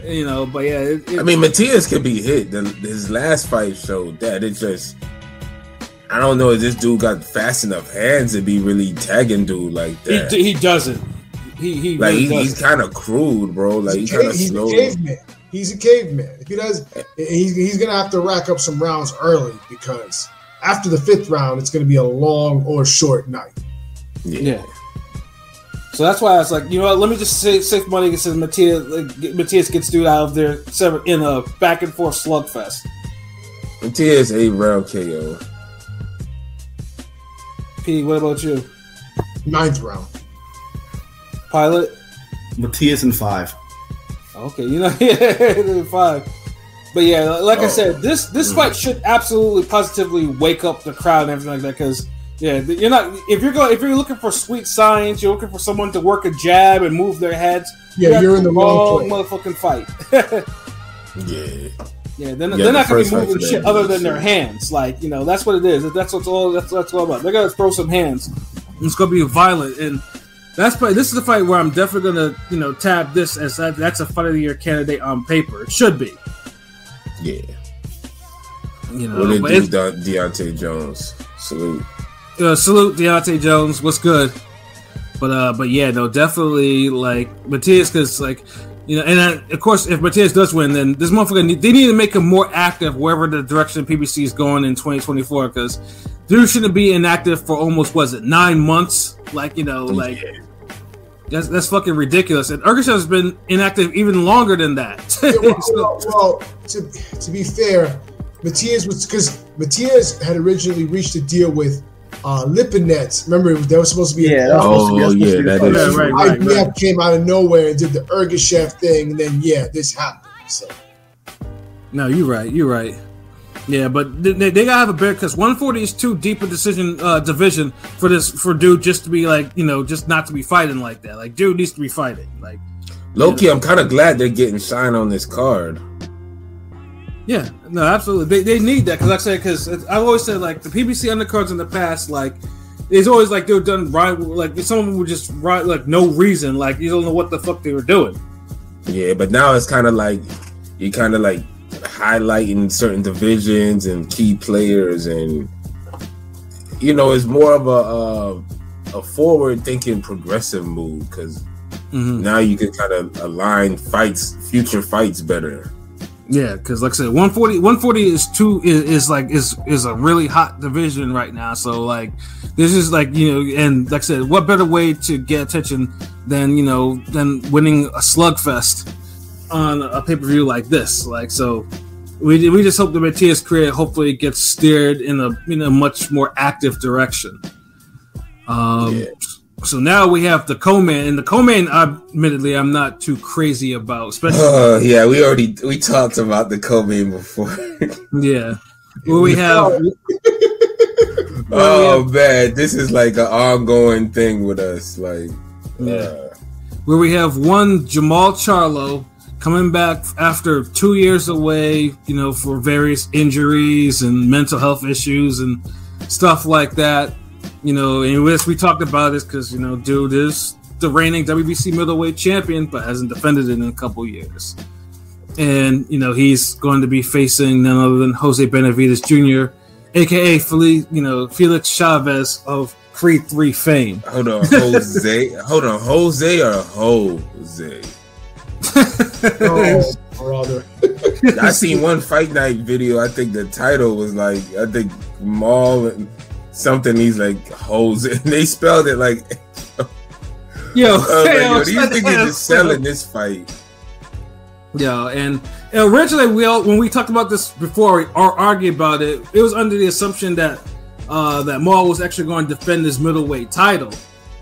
But yeah. Matias could be hit. His last fight showed that. It just. I don't know if this dude got fast enough hands to be really tagging dude like that. He doesn't. He really he's kind of crude, bro. Like he's kind of slow. He's a caveman. If he does, he's gonna have to rack up some rounds early because after the 5th round, it's gonna be a long or short night. Yeah. So that's why I was like, let me just save money and says Matias gets dude out of there in a back and forth slugfest. Matias 8-round KO. P, what about you? 9th round. Pilot? Matias in 5. Okay, you know, yeah, fine. But yeah, like I said, this fight should absolutely positively wake up the crowd and everything like that. Because you're not if you're looking for sweet science, you're looking for someone to work a jab and move their heads. Yeah, you're in the wrong motherfucking fight. Yeah, they're not gonna be moving shit other than their hands. Like, you know, that's what it is. That's all about. They're gonna throw some hands. It's gonna be violent, and this is the fight where I'm definitely gonna, you know, tab this as that's a fight of the year candidate on paper. It should be. Yeah. You know, what did Deontay Jones? Salute. Salute Deontay Jones. What's good? But yeah, no, definitely like Matias, because like, you know, and of course, if Matias does win, then this motherfucker they need to make him more active wherever the direction PBC is going in 2024. Because dude shouldn't be inactive for almost 9 months. Like, you know, like that's fucking ridiculous. And Ergushov has been inactive even longer than that. well, to be fair, Matias was because Matias had originally reached a deal with Lipinets. Remember, that was supposed to be that is right. IBF came out of nowhere and did the Ergushov thing, and then this happened. So no, you're right. Yeah, but they gotta have a bear because 140 is too deep a division for dude just to be like, you know, just not to be fighting like that. Like, dude needs to be fighting. Like, low-key, I'm kind of glad they're getting Shine on this card. Yeah, no, absolutely. They need that because, like I said, because I've always said, like, the PBC undercards in the past, like, it's always like they were done right. Like, some of them would just right, like, no reason. Like, you don't know what the fuck they were doing. Yeah, but now it's kind of like you kind of like highlighting certain divisions and key players, and you know, it's more of a forward-thinking, progressive move because now you can kind of align future fights better. Yeah, because like I said, 140 is a really hot division right now. So like, this is like, you know, and like I said, what better way to get attention than, you know, than winning a slugfest on a pay-per-view like this? Like, so we just hope the Matias career hopefully gets steered in a much more active direction. So now we have the co-main, and the co-main, admittedly, I'm not too crazy about. Especially, we talked about the co-main before. Yeah, where we have. Man, this is like an ongoing thing with us, like. Where we have one Jamal Charlo coming back after 2 years away, you know, for various injuries and mental health issues and stuff like that. You know, and we talked about this because, you know, dude is the reigning WBC middleweight champion, but hasn't defended it in a couple years. And, you know, he's going to be facing none other than Jose Benavidez Jr., a.k.a. Felix Chavez of Creed 3 fame. Hold on, Jose? Jose or Jose? Oh, brother. I seen one Fight Night video. I think the title was like, I think Maul and something. He's like Jose, and they spelled it like. Yo, do you think you're just selling this fight? Yeah, and originally when we talked about this before or argued about it, it was under the assumption that that Maul was actually going to defend his middleweight title,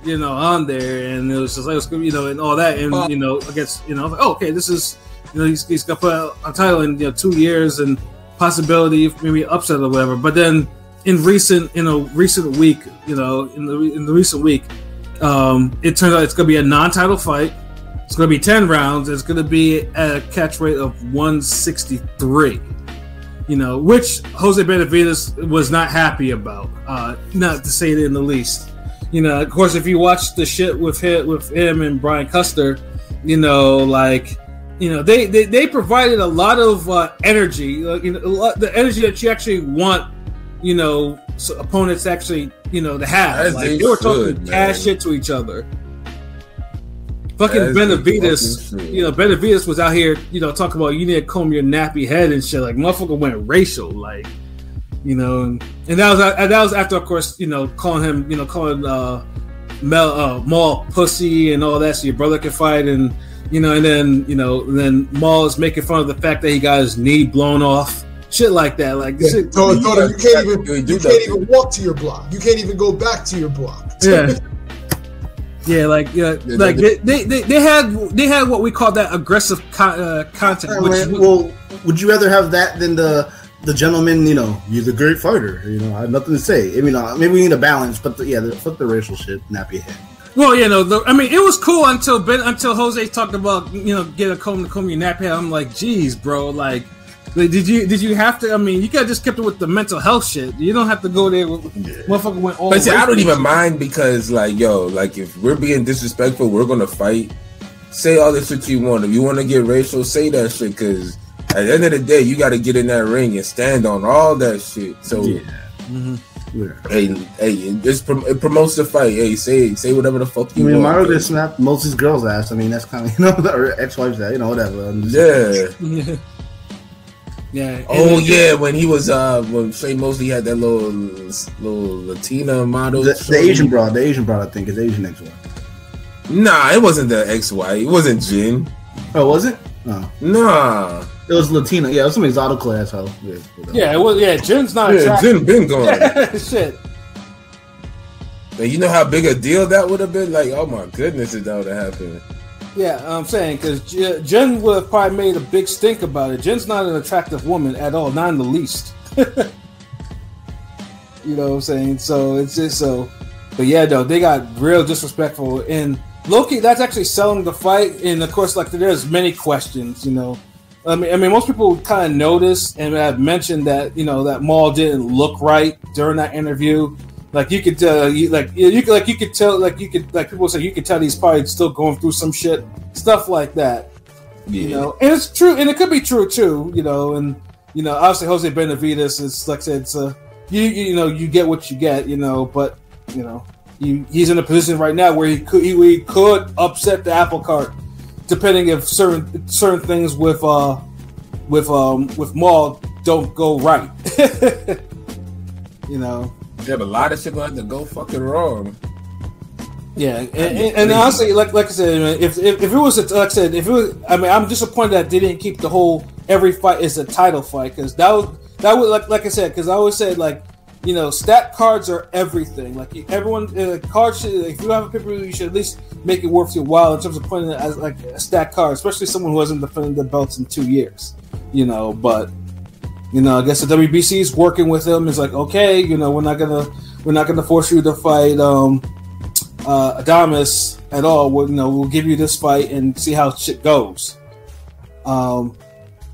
you know, on there, and it was just like, you know, and all that, and you know, I guess, you know, like, oh, okay, this is, you know, he's got to put a title in, you know, 2 years and possibility of maybe upset or whatever. But then in recent week, you know, in the recent week, it turns out it's going to be a non-title fight. It's going to be 10 rounds. It's going to be at a catch rate of 163. You know, which Jose Benavidez was not happy about, not to say it in the least. You know, of course, if you watch the shit with him and Brian Custer, you know, like, you know, they provided a lot of energy, you know, the energy that you actually want, you know, so opponents actually, you know, to have. Like, they were talking cash shit to each other. Fucking Benavidez, you know, Benavidez was out here, you know, talking about you need to comb your nappy head and shit. Like, motherfucker went racial, like, you know, and that was after, of course, you know, calling Maul pussy and all that, so your brother could fight, and you know, and then Maul is making fun of the fact that he got his knee blown off, shit like that, like yeah. Shit, you can't even walk to your block. You can't even go back to your block. Yeah. Yeah, like they had what we call that aggressive content. Would you rather have that than the gentleman? You know, he's a great fighter. You know, I have nothing to say. I mean, maybe we need a balance, but fuck the racial shit, nappy head. Well, you know, I mean, it was cool until Jose talked about, you know, get a comb to comb your nappy head. I'm like, geez, bro, like did you have to? I mean, you could have just kept it with the mental health shit. You don't have to go there. Motherfucker went all. But see, I don't even mind because, like, yo, like if we're being disrespectful, we're gonna fight. Say all the shit you want. If you want to get racial, say that shit. Because at the end of the day, you got to get in that ring and stand on all that shit. So. Yeah. Mm-hmm. Yeah. Hey, it promotes the fight. Hey, say whatever the fuck you want. I mean, Mario just snapped most of his girls' ass. I mean, that's kind of, you know, or ex-wife's ass, you know, whatever. Yeah. Yeah. Oh yeah, when he was when Shea Mosley had that little Latina model. The Asian broad, I think, is Asian ex-wife. Nah, it wasn't the ex-wife. It wasn't Jin. Oh, was it? No. Nah. It was Latina. Yeah, it was some exotic asshole. Yeah, it was. Yeah, Jin's not. Yeah, Jin been gone. Shit. And you know how big a deal that would have been? Like, oh my goodness, if that would have happened. Yeah, I'm saying because Jen would have probably made a big stink about it. Jen's not an attractive woman at all, not in the least. You know what I'm saying? So it's just so. But yeah, though they got real disrespectful, and Loki, that's actually selling the fight. And of course, like there's many questions, you know. I mean, most people kind of noticed and have mentioned that, you know, that Maul didn't look right during that interview. Like you could tell, people say you could tell he's probably still going through some shit, stuff like that. Yeah. You know, and it's true, and it could be true too. You know, and you know, obviously Jose Benavidez is like I said, it's you know, you get what you get, you know, but you know, he's in a position right now where he could upset the apple cart. Depending if certain things with Maul don't go right, you know. Yeah, but a lot of shit gonna have to go fucking wrong. Yeah, and honestly, like I said, if it was I mean, I'm disappointed that they didn't keep the whole every fight is a title fight because that would like I said, because I always said like, you know, stat cards are everything. Like everyone, cards should, if you have a pay-per-view, you should at least make it worth your while in terms of putting it as like a stat card, especially someone who hasn't defended the belts in 2 years. You know, but you know, I guess the WBC is working with them. It's like, okay, you know, we're not gonna force you to fight Adamas at all. We'll give you this fight and see how shit goes.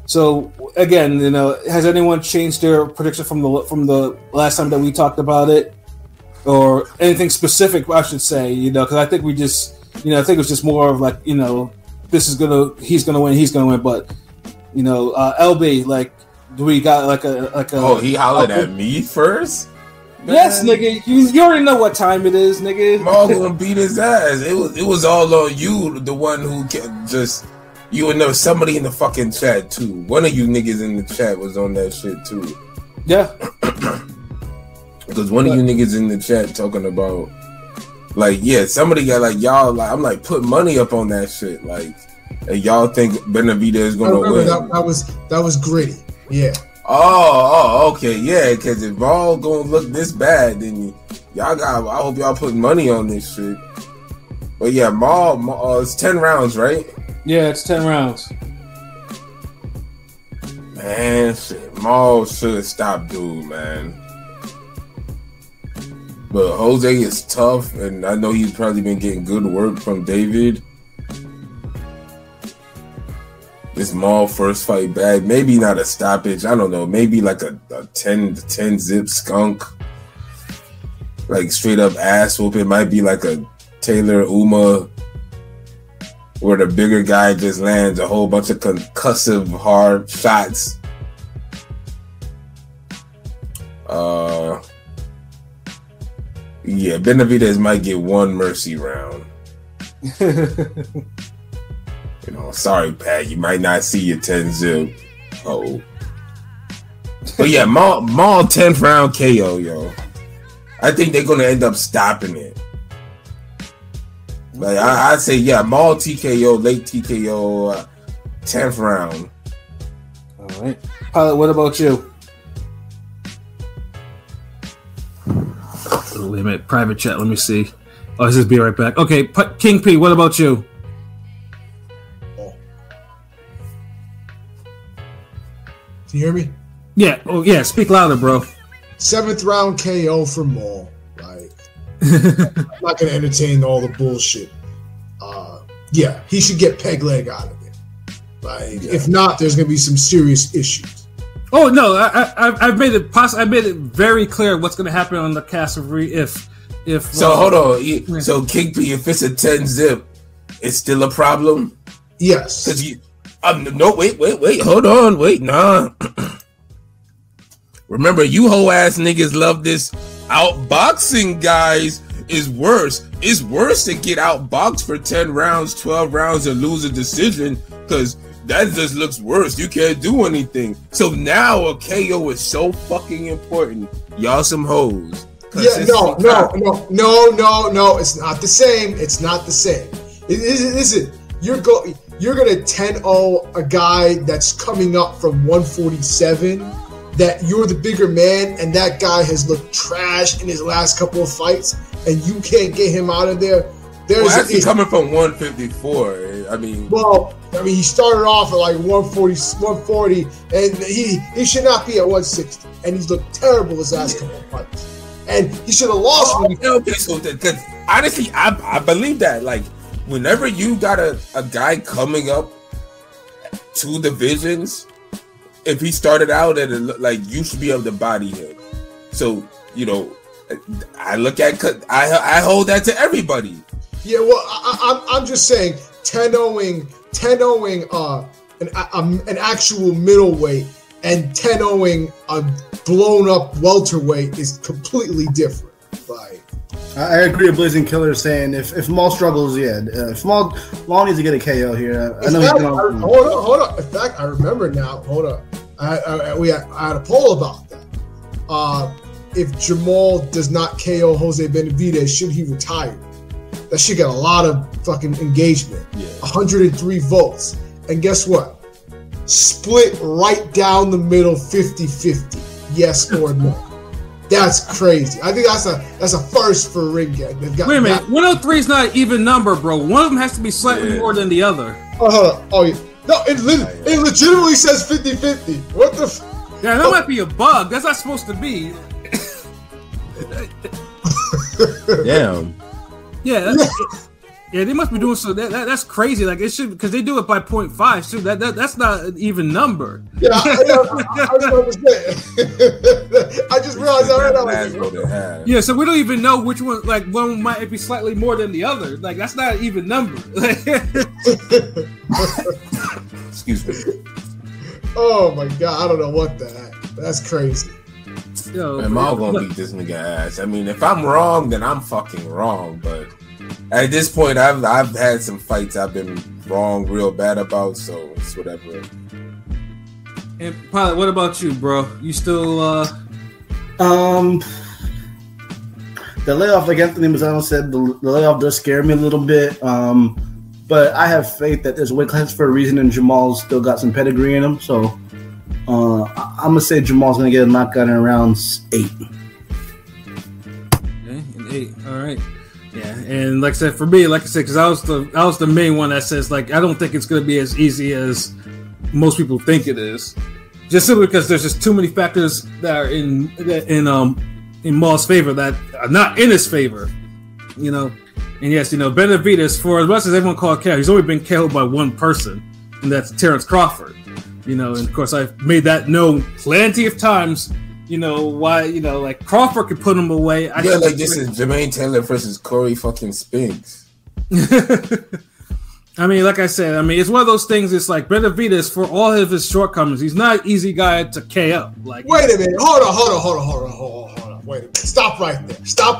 So again, you know, has anyone changed their prediction from the last time that we talked about it, or anything specific? I should say, you know, because I think I think it was just more of like, you know, he's gonna win, but you know, LB, like, do we got like a? Oh, he hollered at me first. Man. Yes, nigga, you already know what time it is, nigga. Maul gonna beat his ass. It was all on you, the one who just. You would know somebody in the fucking chat too. One of you niggas in the chat was on that shit too. Yeah. Because one of you niggas in the chat talking about, like, yeah, somebody got like y'all. Like, I'm like, put money up on that shit. Like, and y'all think Benavidez is gonna win? That was gritty. Yeah. Oh, okay, yeah. Because if all gonna look this bad, then y'all got. I hope y'all put money on this shit. But yeah, Maul, it's 10 rounds, right? Yeah, it's 10 rounds. Man, shit, Maul should stop dude, man. But Jose is tough, and I know he's probably been getting good work from David. This Maul first fight bad. Maybe not a stoppage. I don't know. Maybe like a 10 zip skunk. Like straight up ass whoop. It might be like a Taylor Uma, where the bigger guy just lands a whole bunch of concussive hard shots. Yeah, Benavidez might get one mercy round. You know, sorry, Pat, you might not see your 10 zip. Oh. But yeah, Maul 10th round KO, yo. I think they're gonna end up stopping it. Like I'd say, yeah, Maul TKO, late TKO, 10th round. All right, Pilot. What about you? Wait a minute, private chat. Let me see. Oh, let's just be right back. Okay, King P, what about you? Can you hear me? Yeah. Oh, yeah. Speak louder, bro. 7th round KO for Maul. Like, I'm not gonna entertain all the bullshit. Yeah, he should get peg leg out of it. Like, if not, there's gonna be some serious issues. Oh no, I've made it I made it very clear what's gonna happen on the cast of if. So hold on. So King P, if it's a 10-zip, it's still a problem. Yes. Because you. No, wait, hold on, nah. Remember, you whole ass niggas love this outboxing, guys. Is worse. It's worse to get outboxed for 10 rounds, 12 rounds, and lose a decision, because that just looks worse. You can't do anything. So now a KO is so fucking important. Y'all some hoes. Yeah, no. It's not the same. It's not the same. Listen, you're gonna 10-0 a guy that's coming up from 147. That you're the bigger man, and that guy has looked trash in his last couple of fights, and you can't get him out of there. Actually coming from 154. He started off at like 140, and he should not be at 160, and he's looked terrible his last couple of fights, and he should have lost. Because honestly, I believe that. Like, whenever you got a guy coming up 2 divisions. If he started out at like, you should be able to body him. So, I look at, I hold that to everybody. Yeah, well, I'm just saying 10-0ing an actual middleweight and 10-0ing a blown up welterweight is completely different. Like, I agree with Blazing Killer saying if Maul struggles, if Maul needs to get a KO here. I know hold on. In fact, I remember now. Hold up. I had a poll about that. If Jamal does not KO Jose Benavidez, should he retire? That shit got a lot of fucking engagement. 103 votes. And guess what? Split right down the middle, 50-50. Yes or no. That's crazy. I think that's a first for ring gang. Wait a minute. 103 is not an even number, bro. One of them has to be slightly more than the other. Oh, hold on. Oh, yeah. No, it legitimately says 50-50. What the Yeah, that might be a bug. That's not supposed to be. Damn. Yeah, they must be doing so. That's crazy. Like, it should, because they do it by 0.5. So that's not an even number. Yeah, I just realized that. Yeah, so we don't even know which one. Like, one might be slightly more than the other. Like, that's not an even number. Excuse me. Oh my god, I don't know what the heck. That's crazy. I'm all gonna beat this nigga ass. I mean, if I'm wrong, then I'm fucking wrong. But at this point, I've had some fights I've been wrong real bad about, so it's whatever. And Pilot, what about you, bro? You still the layoff, like Anthony Mazzano said, the layoff does scare me a little bit. But I have faith that there's a weight class for a reason, and Jamal's still got some pedigree in him. So I'm gonna say Jamal's gonna get a knockout in round 8. Okay, in 8. All right. Yeah, and like I said, for me, because I was the main one that says, like, I don't think it's gonna be as easy as most people think it is. Just simply because there's just too many factors that are in Maul's favor that are not in his favor. And yes, Benavidez, for as much as everyone called KO, he's only been KO'd by one person, and that's Terrence Crawford. And of course I've made that known plenty of times. Why? Like, Crawford could put him away. This is Jermaine Taylor versus Corey fucking Spinks. I mean, like I said, it's one of those things. It's like Benavidez, for all of his shortcomings, he's not an easy guy to KO. Like, wait a minute, hold on. Wait a minute, stop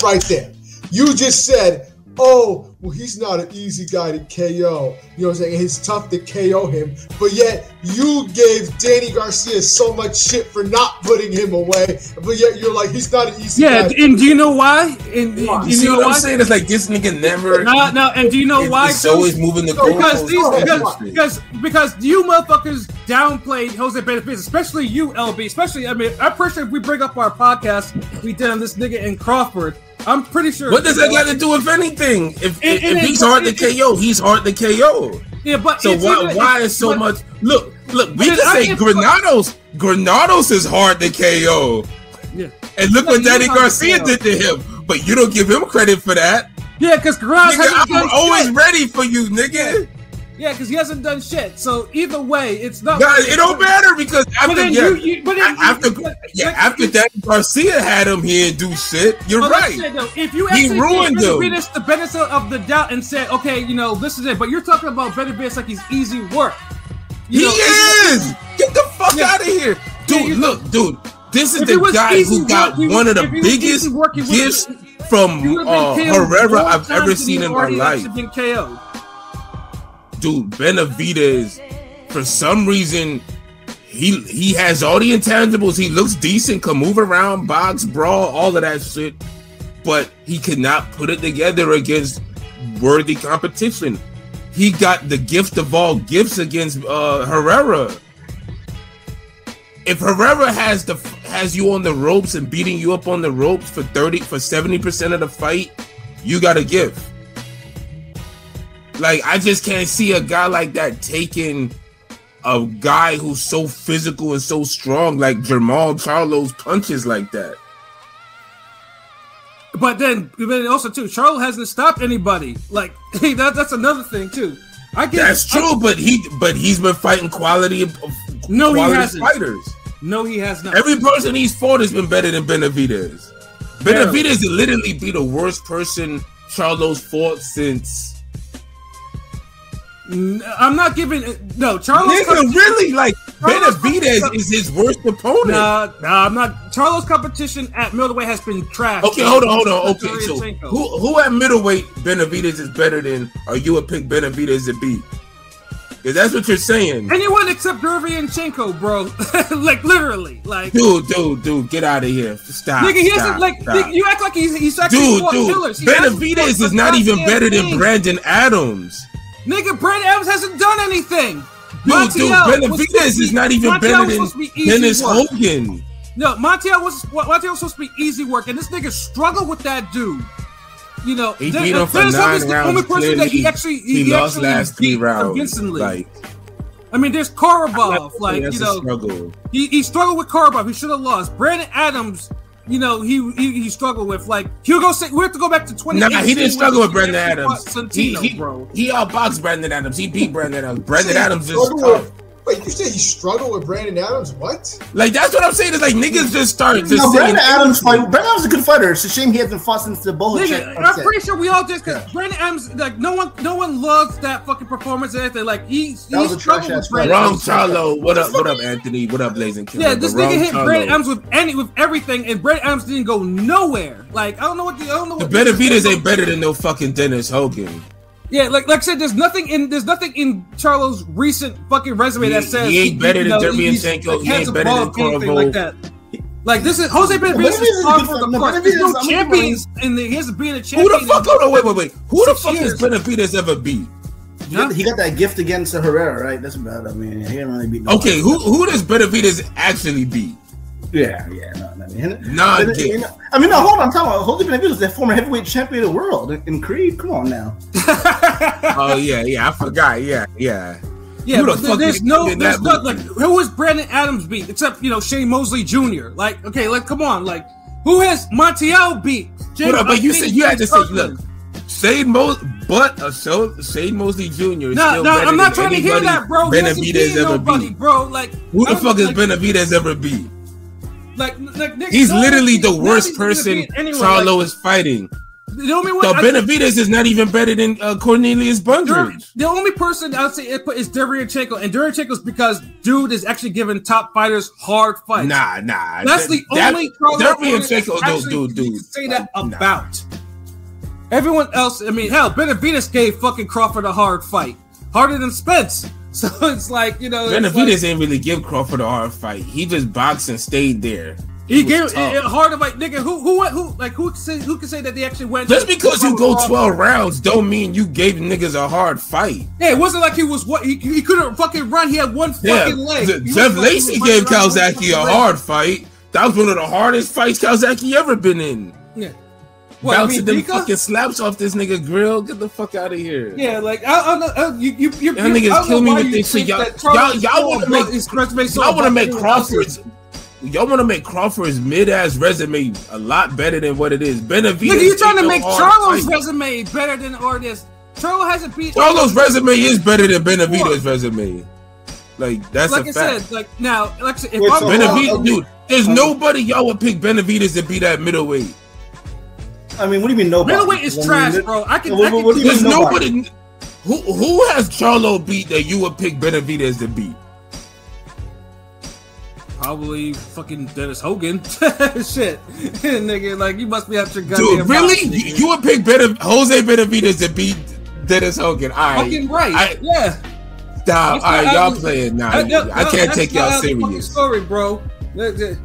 right there. You just said, oh, well, he's not an easy guy to KO. You know what I'm saying? It's tough to KO him. But yet, you gave Danny Garcia so much shit for not putting him away. But yet, you're like, he's not an easy guy. Yeah, and do you know why? You see what I'm saying? It's like, this nigga never... No, and do you know why? He's always moving the goalposts. Because you motherfuckers downplayed Jose Benavidez, especially you, LB. Especially, I'm pretty sure if we bring up our podcast we did on this nigga in Crawford, I'm pretty sure. What does that got to do with anything? If he's hard to KO, he's hard to KO. Yeah, but so why is so much? Look, we can say Granados is hard to KO. Yeah. And look what Danny Garcia did to him. But you don't give him credit for that. Yeah, because Granados hasn't done shit. I'm always ready for you, nigga. Yeah, because he hasn't done shit. So either way, it's not. No, it don't matter because after Danny Garcia had him, he didn't do shit. You're right. If you actually ruined Benavidez the benefit of the doubt and said, okay, this is it. But you're talking about Benavidez like he's easy work. He is. Get the fuck out of here, dude. Look, dude. This is the guy who got one of the biggest gifts from Herrera I've ever seen in my life. Dude, Benavidez, for some reason, he has all the intangibles. He looks decent, can move around, box, brawl, all of that shit. But he could not put it together against worthy competition. He got the gift of all gifts against Herrera. If Herrera has you on the ropes and beating you up on the ropes for 70% of the fight, you got a gift. Like, I just can't see a guy like that taking a guy who's so physical and so strong, like Jermall Charlo's punches like that. But then also too, Charlo hasn't stopped anybody. Like, hey, that's another thing too. That's true, but he's been fighting quality fighters. No, he has not. Every person he's fought has been better than Benavidez. Benavidez would literally be the worst person Charlo's fought since. I'm not giving Charlo's really like Benavidez is his worst opponent. Nah, I'm not. Charlo's competition at middleweight has been trash. Okay, hold on. Okay, so who at middleweight Benavidez is better than? Or you would pick Benavidez to beat? Because that's what you're saying. Anyone except Derevyanchenko, bro. Like literally, like dude, get out of here. Stop. Nigga, he hasn't nigga, you act like he's actually fought killers. Benavidez is not even better than Brandon Adams. Nigga, Brandon Adams hasn't done anything. Dude, Benavidez is not even better than Dennis Hogan. No, Montiel was supposed to be easy work, and this nigga struggled with that dude. He beat him for 9 rounds. The only person that he lost last 3 rounds. Convincingly. Like, I mean, there's Korobov. Like, he struggled with Korobov. He should have lost. Brandon Adams. He struggled with, like, Hugo said, we have to go back to 2018. Nah, he didn't struggle with Brandon Adams. He outboxed Brandon Adams. He beat Brandon Adams. Brandon Adams is tough. Wait, you said he struggled with Brandon Adams? What? Like, that's what I'm saying. Is like niggas just started. Brandon Adams is a good fighter. It's a shame he hasn't fought since the bullet. I'm pretty sure we all just because Brandon Adams, like, no one loves that fucking performance and everything. Like, he struggled with Brandon Adams. Charlo, what up, Anthony? What up, Blazing Killer? Yeah, this nigga hit Brandon Adams with everything, and Brandon Adams didn't go nowhere. Like, I don't know what. The Benavidez ain't better than no fucking Dennis Hogan. Yeah, like I said, there's nothing in Charlo's recent fucking resume that says he ain't better than Derevyanchenko. He ain't better than Korobov. Like that. Like, this is Jose Benavidez is par for the course. There's no champions in the. He hasn't been a champion. Who the fuck? Hold on, wait. Who the fuck has Benavidez ever beat? He got that gift against Herrera, right? That's about it. I mean, he didn't really beat nobody. Okay, who does Benavidez actually beat? Yeah, no. I mean, no, hold on. I'm talking about Jose Benavidez, the former heavyweight champion of the world in Creed. Come on now. Oh yeah, I forgot. Yeah. Yeah, but there's not like who was Brandon Adams beat except Shane Mosley Jr. Like, okay, like come on, like who has Montiel beat? But you said you had to say, look, Shane Mosley Jr. is still better I'm not trying to hear that, bro. Benavidez ever beat, bro. Like, who the fuck has Benavidez ever beat? Like he's literally the worst person Charlo is fighting. Benavidez is not even better than Cornelius Bundridge. The only person I would say is Derevyanchenko, and Derevyanchenko's because dude is actually giving top fighters hard fights. Nah. That's the only Derevyanchenko, dude. Say that about. Everyone else, I mean, hell, Benavidez gave fucking Crawford a hard fight, harder than Spence. So it's like, Benavidez ain't really give Crawford a hard fight. He just boxed and stayed there. He gave it hard to fight, nigga. Who can say that they actually went? Just because you go 12 rounds don't mean you gave niggas a hard fight. Yeah, it wasn't like he was he couldn't fucking run. He had one fucking leg. Jeff Lacey gave Kawasaki a hard fight. That was one of the hardest fights Kawasaki ever been in. Yeah. bouncing them fucking slaps off this nigga grill. Get the fuck out of here. Yeah, like y'all niggas kill me with this shit. Y'all want to make Crawford's. Y'all want to make Crawford's mid-ass resume a lot better than what it is. Benavidez. Nigga, you trying to make Charlo's resume better than or this? Charlo hasn't beat. Charlo's resume is better than Benavidez' resume. Like that's like a I fact. said, like now, like if Benavidez, dude, there's nobody y'all would pick Benavidez to be that middleweight. I mean, what do you mean nobody? Middleweight is trash, bro. I can. There's nobody. Who has Charlo beat that you would pick Benavidez to beat? Probably fucking Dennis Hogan. Shit, nigga, like you must be out your gun. Dude, really? You would pick Jose Benavidez to beat Dennis Hogan? All right, fucking right. Yeah. Stop. All right, y'all playing now. I can't take y'all serious. Story, bro. The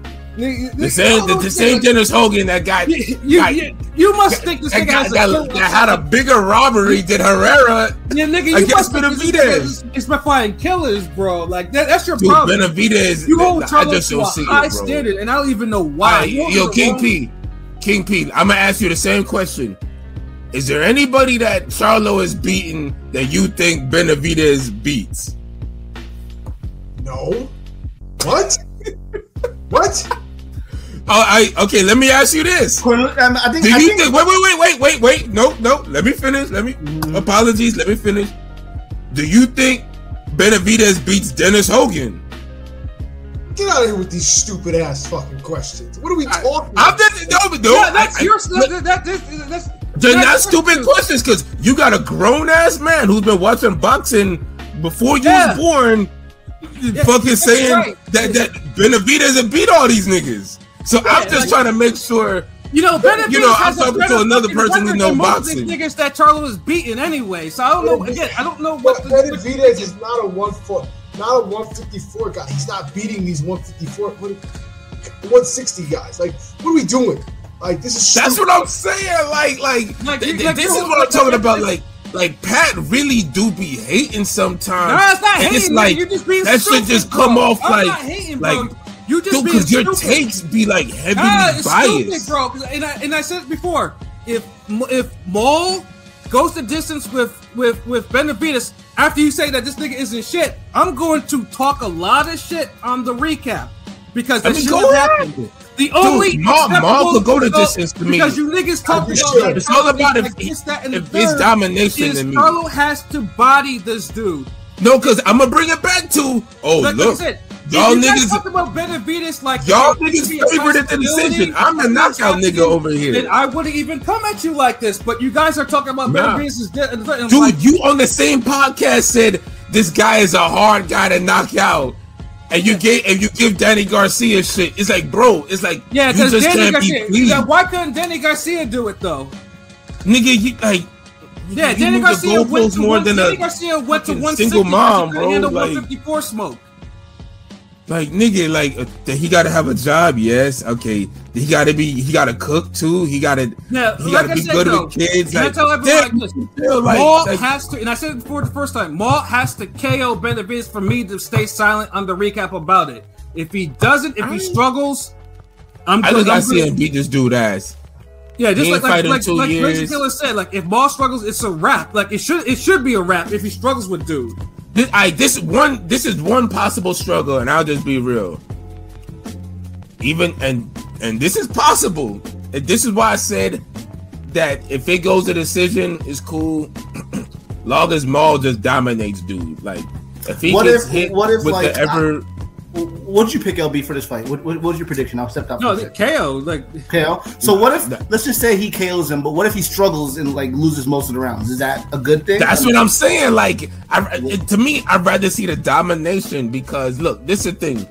same Dennis Hogan that got you must think this nigga has that had a bigger robbery than Herrera. Yeah, nigga, you must think Benavidez. It's by fighting killers, bro. Like that's your problem. Benavidez, you hold Charlo to a high standard, and I don't even know why. Yo, King P, I'm gonna ask you the same question. Is there anybody that Charlo has beaten that you think Benavidez beats? No. What? What? Okay. Let me ask you this. Wait. No. Let me finish. Apologies. Let me finish. Do you think Benavidez beats Dennis Hogan? Get out of here with these stupid ass fucking questions. What are we talking about? They're not stupid questions because you got a grown ass man who's been watching boxing before you was born. Fucking saying that Benavidez has beat all these niggas. So I'm just trying to make sure. Benavidez I'm talking to another person who knows boxing. Niggas that Charlo is beating anyway. So I don't know. Again, I don't know what. Benavidez is not a 154 guy. He's not beating these 154, 160 guys. Like, what are we doing? Like, this is. That's what I'm saying. This is what I'm talking about. Like Pat really do be hating sometimes. No, it's not hating. It's like you're just being that stupid, shit just bro. come off I'm like not hating, like bro. You just because your takes be like heavily biased, stupid, bro. And I said it before. If Maul goes the distance with Benavidez after you say that this nigga isn't shit, I'm going to talk a lot of shit on the recap because that shit happened. The only Maul could go the distance to me because you niggas talk about it's all about if it's domination in me. Charlo has to body this dude. No, because I'm gonna bring it back to look, y'all niggas talk about Benavidez like y'all niggas favored the decision. I'm the knockout nigga over here. And I wouldn't even come at you like this, but you guys are talking about Benavidez. Dude, you on the same podcast said this guy is a hard guy to knock out. And you give Danny Garcia shit. It's like, bro. It's like you just Danny Garcia. Why couldn't Danny Garcia do it though? Nigga, Danny Garcia went to 160 single mom, bro. And 154 smoke. Like nigga, he gotta have a job. Yes, okay. He gotta cook too. He gotta be good with kids. I tell everyone this. Maul has to, and I said it before the first time. Maul has to KO Benavidez for me to stay silent on the recap about it. If he doesn't, if he struggles, I just gotta see him beat this dude ass. Yeah, just like Crazy Killer said, like if Maul struggles, it's a wrap. Like it should be a wrap if he struggles with dude. This is one possible struggle, and I'll just be real. Even and this is possible. This is why I said that if it goes to decision, it's cool. Long as Maul just dominates, dude. Like if he gets hit with the ever. What did you pick, LB, for this fight? What was your prediction? I'll step up. No, KO. KO. So what if, let's just say he KOs him, but what if he struggles and loses most of the rounds? Is that a good thing? That's what I'm saying. Like, to me, I'd rather see the domination because look, this is the thing.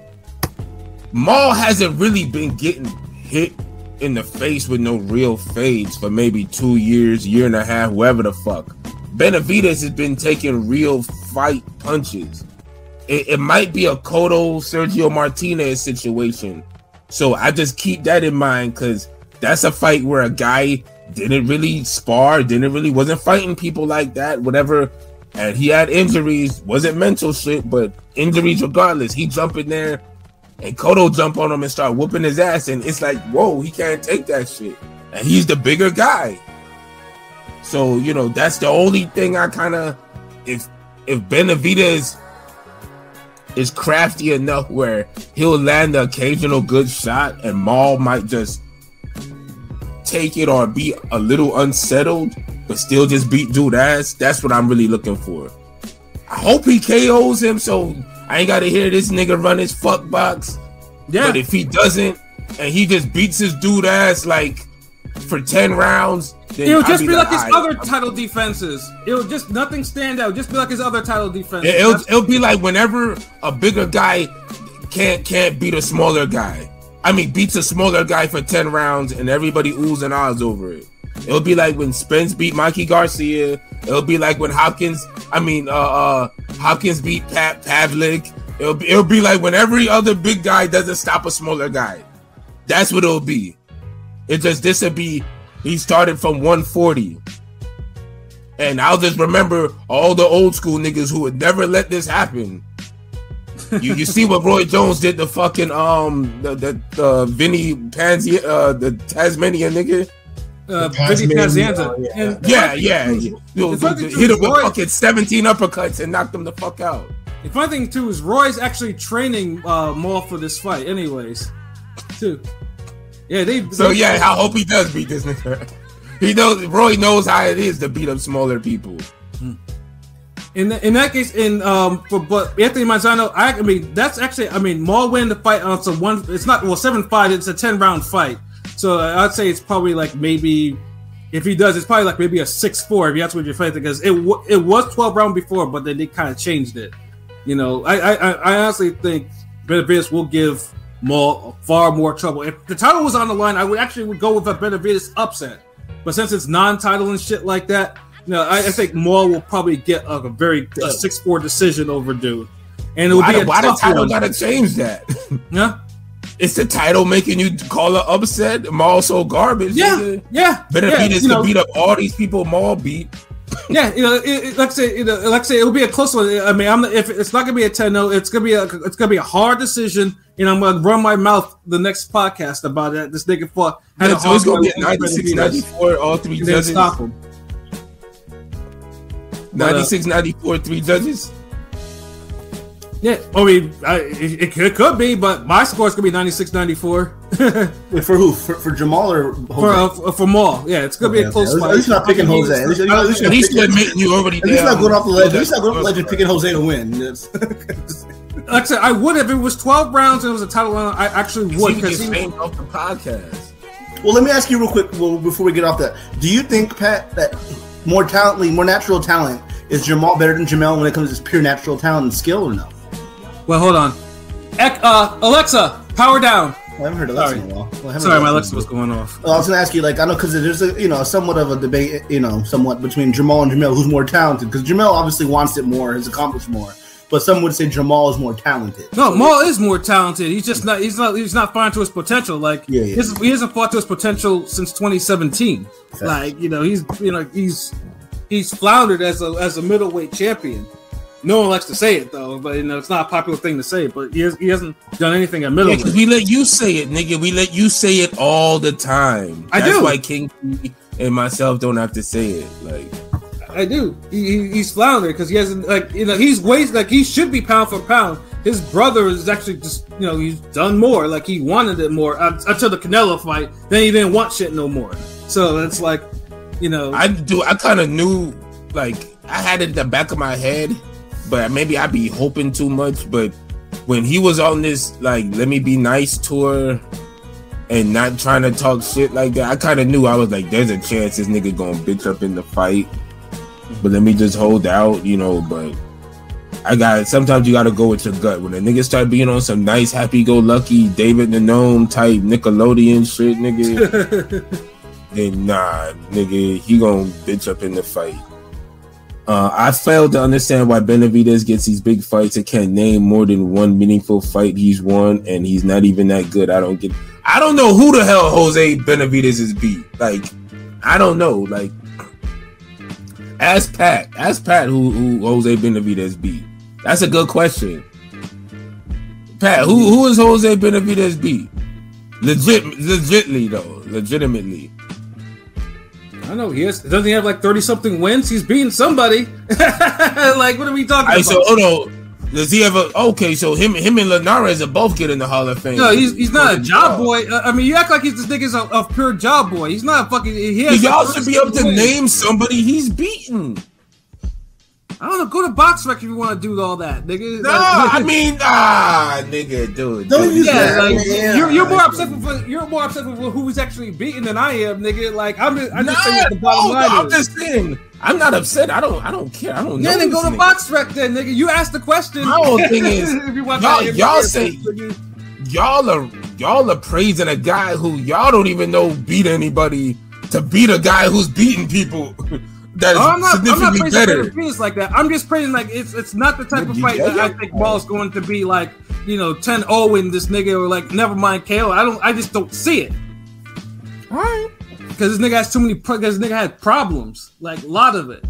Maul hasn't really been getting hit in the face with no real fades for maybe 2 years, year and a half, whatever the fuck. Benavidez has been taking real fight punches. It might be a Cotto Sergio Martinez situation. So I just keep that in mind because that's a fight where a guy didn't really spar, wasn't fighting people like that, whatever. And he had injuries, wasn't mental shit, but injuries regardless. He jump in there and Cotto jump on him and start whooping his ass. And it's like, whoa, he can't take that shit. and he's the bigger guy. So, you know, that's the only thing I kind of, if Benavidez is crafty enough where he'll land the occasional good shot and Maul might just take it or be a little unsettled, but still just beat dude ass, that's what I'm really looking for. I hope he KOs him so I ain't got to hear this nigga run his fuck box. Yeah. But if he doesn't and he just beats his dude ass like for 10 rounds, it'll just be like his other title defenses. It'll just nothing stand out. Just be like his other title defenses. It'll be like whenever a bigger guy can't beat a smaller guy. I mean, beats a smaller guy for 10 rounds and everybody oohs and ahs over it. It'll be like when Spence beat Mikey Garcia. It'll be like when Hopkins beat Pavlik. It'll be like when every other big guy doesn't stop a smaller guy. That's what it'll be. This would be, he started from 140. And I'll just remember all the old school niggas who would never let this happen. You see what Roy Jones did to fucking the Vinny Pansy, the Tasmanian nigga? Vinny Pazienza. Yeah. Hit him with fucking 17 uppercuts and knocked him the fuck out. The funny thing too is Roy's actually training Maul for this fight anyways, too. Yeah, I hope he does beat this nigga. Roy knows how it is to beat up smaller people. In that case, but Anthony Manzano, I mean that's actually Maul winning the fight on some one. It's not 7-5. It's a 10-round fight. So I'd say it's probably like maybe if he does, it's probably like maybe a 6-4 if that's what you're fighting, because it was 12 round before, but then they kind of changed it. You know, I honestly think Benavidez will give Maul far more trouble. If the title was on the line, I would go with a Benavidez upset. But since it's non-title and shit like that, I think Maul will probably get a 6-4 decision over dude. And it will be why the title gotta change that? Yeah. It's the title making you call an upset. Maul so garbage. Yeah. Benavidez to beat up all these people Maul beat. Yeah, like I say, it'll be a close one. I mean, if it's not gonna be a 10-0, it's gonna be a hard decision. I'm gonna run my mouth the next podcast about that. This nigga fought. So it's gonna be 96-94, all three judges. Stop him. 96-94, 3 judges. Yeah, I mean, it could be, but my score is gonna be 96-94. Wait, for who? For Jamal or Jose? For Maul? Yeah, it's gonna be a close fight. At least not picking Jose. At least admitting you already. At least not going off the ledge. At least not going off the ledge and picking Jose to win. Like I said, I would if it was 12 rounds and it was a title run. I actually would. Because he came off the podcast. Well, let me ask you real quick before we get off that. Do you think, Pat, that more natural talent is Jamal better than Jamel when it comes to pure natural talent and skill, or no? Well, hold on. Alexa, power down. I haven't heard Alexa in a while. Sorry, my Alexa was going off. I was going to ask you, I know because there's somewhat of a debate, somewhat between Jamal and Jamel, who's more talented. Because Jamel obviously wants it more, has accomplished more. But some would say Jamal is more talented. No, Maul is more talented. He's just not. He's not fighting to his potential. Like he hasn't fought to his potential since 2017. Okay. Like he's floundered as a middleweight champion. No one likes to say it though, but it's not a popular thing to say. But he hasn't done anything at middleweight. Yeah, we let you say it, nigga. We let you say it all the time. That's why King P and myself don't have to say it. Like I do. He's floundered because he hasn't he's weighs like he should be pound for pound. His brother is actually just he's done more. Like he wanted it more until the Canelo fight. Then he didn't want shit no more. So it's like I kind of knew, like I had it in the back of my head. But maybe I be hoping too much. But when he was on this, like, let me be nice tour and not trying to talk shit like that, I kind of knew. I was like, there's a chance this nigga gonna bitch up in the fight. But let me just hold out, But sometimes you gotta go with your gut. When a nigga start being on some nice, happy-go-lucky David the Gnome type Nickelodeon shit, nigga, then nah, nigga, he gonna bitch up in the fight. I failed to understand why Benavidez gets these big fights and can't name more than one meaningful fight he's won, and he's not even that good. I don't know who the hell Jose Benavidez is beat. Like, I don't know. Like, ask Pat who Jose Benavidez beat. That's a good question. Pat, who is Jose Benavidez beat? Legitimately. I know he has. Doesn't he have like 30-something wins? He's beating somebody. Like, what are we talking about? So, hold on. Does he ever? Okay, so him and Linares are both getting the Hall of Fame. No, he's not a job boy. I mean, you act like this nigga's a pure job boy. He's not a fucking. Y'all should be able to name somebody he's beaten. I don't know. Go to BoxRec if you want to do all that, nigga. Nigga, dude. You're more upset with who he's actually beating than I am, nigga. Like I'm just saying what the bottom line is. I'm just saying. I'm not upset. I don't care. I don't know. Yeah, then go to BoxRec then, nigga. You asked the question. My whole thing is y'all say y'all are praising a guy who y'all don't even know beat anybody to beat a guy who's beating people. I'm not praising Benavidez like that. I'm just praising like it's not the type of fight that I think Ball's going to be like, 10-0 in this nigga or like never mind KO. I just don't see it. All right. Because this nigga has too many. Because this nigga had problems, like a lot of it.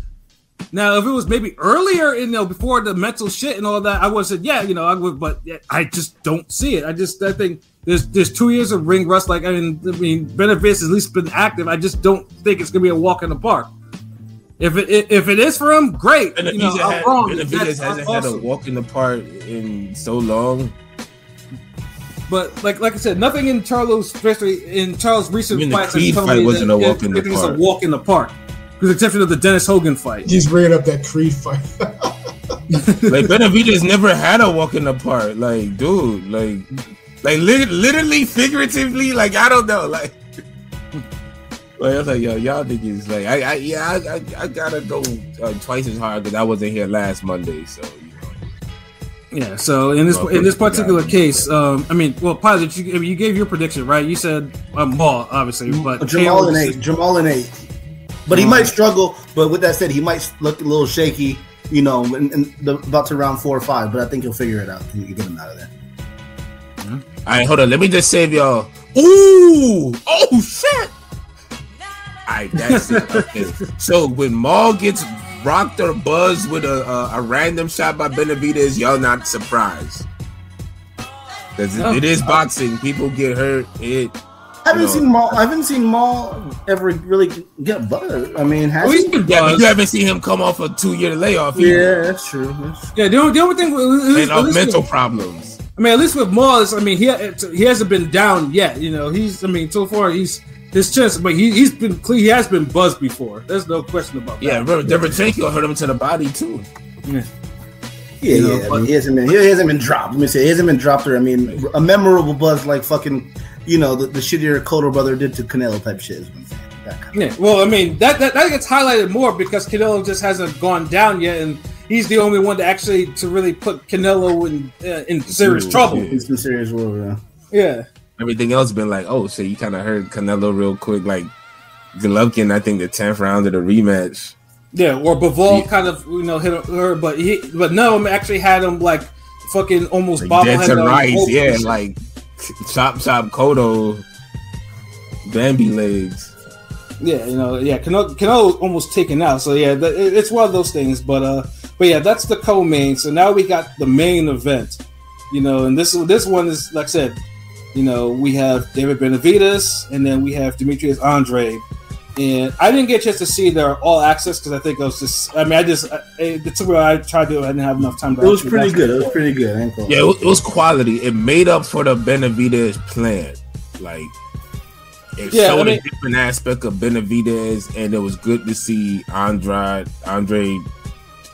Now, if it was maybe earlier, before the mental shit and all that, I would have said, I would. But I just don't see it. I think there's 2 years of ring rust. Like I mean, Benavidez has at least been active. I just don't think it's gonna be a walk in the park. If it is for him, great. Benavidez hasn't had a walk in the park in so long. But like I said, nothing in Charlo's recent fights. The Creed fight wasn't a walk in the park. It's a walk in the park, with the exception of the Dennis Hogan fight. He's bringing up that Creed fight. Like Benavidez never had a walk in the park. Like, dude, like literally, figuratively, like I don't know, like. Like, I was like, yo, y'all niggas, like, I gotta go twice as hard because I wasn't here last Monday, so. Yeah, so in this particular case, Pilot, you gave your prediction, right? You said Ball, obviously, but Jamal in 8. But he might struggle. But with that said, he might look a little shaky, about to round 4 or 5. But I think he'll figure it out. You can get him out of there. All right, hold on. Let me just save y'all. Ooh! Oh shit! All right, that's it. Okay. So when Maul gets rocked or buzzed with a random shot by Benavidez, y'all not surprised. Because it is boxing. People get hurt. I haven't seen Maul ever really get buzzed. I mean, but you haven't seen him come off a 2-year layoff either. Yeah, that's true. Yeah, the only thing and of mental problems. I mean, at least with Maul, he hasn't been down yet. So far his chest, but he has been buzzed before. There's no question about that. Yeah, remember Derevchenko hurt him to the body too. He hasn't been dropped. Let me say, he hasn't been dropped. Or a memorable buzz like fucking, the shittier Cotto brother did to Canelo type shit. Well, that gets highlighted more because Canelo just hasn't gone down yet, and he's the only one to really put Canelo in serious trouble. In some serious trouble. Yeah. Everything else been like, oh, so you kind of heard Canelo real quick, like Golovkin, I think the 10th round of the rematch. Yeah, or Bivol kind of hit her, but no, actually had him like fucking almost like dead to rights, yeah, like chop Cotto, Bambi legs. Yeah, Canelo almost taken out. So yeah, it's one of those things. But yeah, that's the co-main. So now we got the main event. And this one is like I said. We have David Benavidez, and then we have Demetrius Andrade. And I didn't get a chance to see their all access because I think it was just. The two I tried to. I didn't have enough time to. It was pretty good. Yeah, it was quality. It made up for the Benavidez plan. Like, it showed a different aspect of Benavidez, and it was good to see Andrade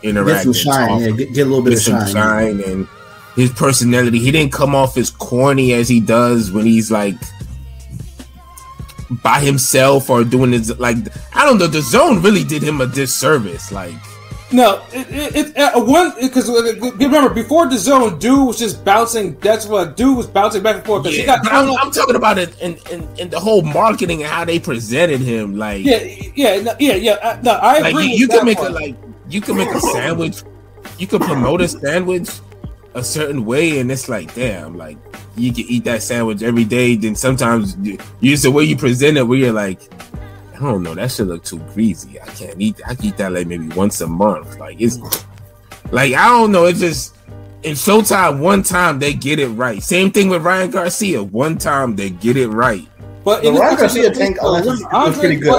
interact. Get some shine. Get a little bit of shine and. His personality, he didn't come off as corny as he does when he's like by himself or doing his like. I don't know. The Zone really did him a disservice. Like, no, because remember before the Zone, dude was just bouncing. That's what dude was bouncing back and forth. Yeah, I'm talking about it in the whole marketing and how they presented him. Like, No, I agree. You can make a sandwich. You can promote a sandwich a certain way, and it's like, damn, like you can eat that sandwich every day. Then sometimes use the way you present it, where you're like, I don't know, that should look too greasy. I can eat that like maybe once a month. Like it's like I don't know. It's just in Showtime. One time they get it right. Same thing with Ryan Garcia. One time they get it right. But the Ryan Garcia tank was pretty good.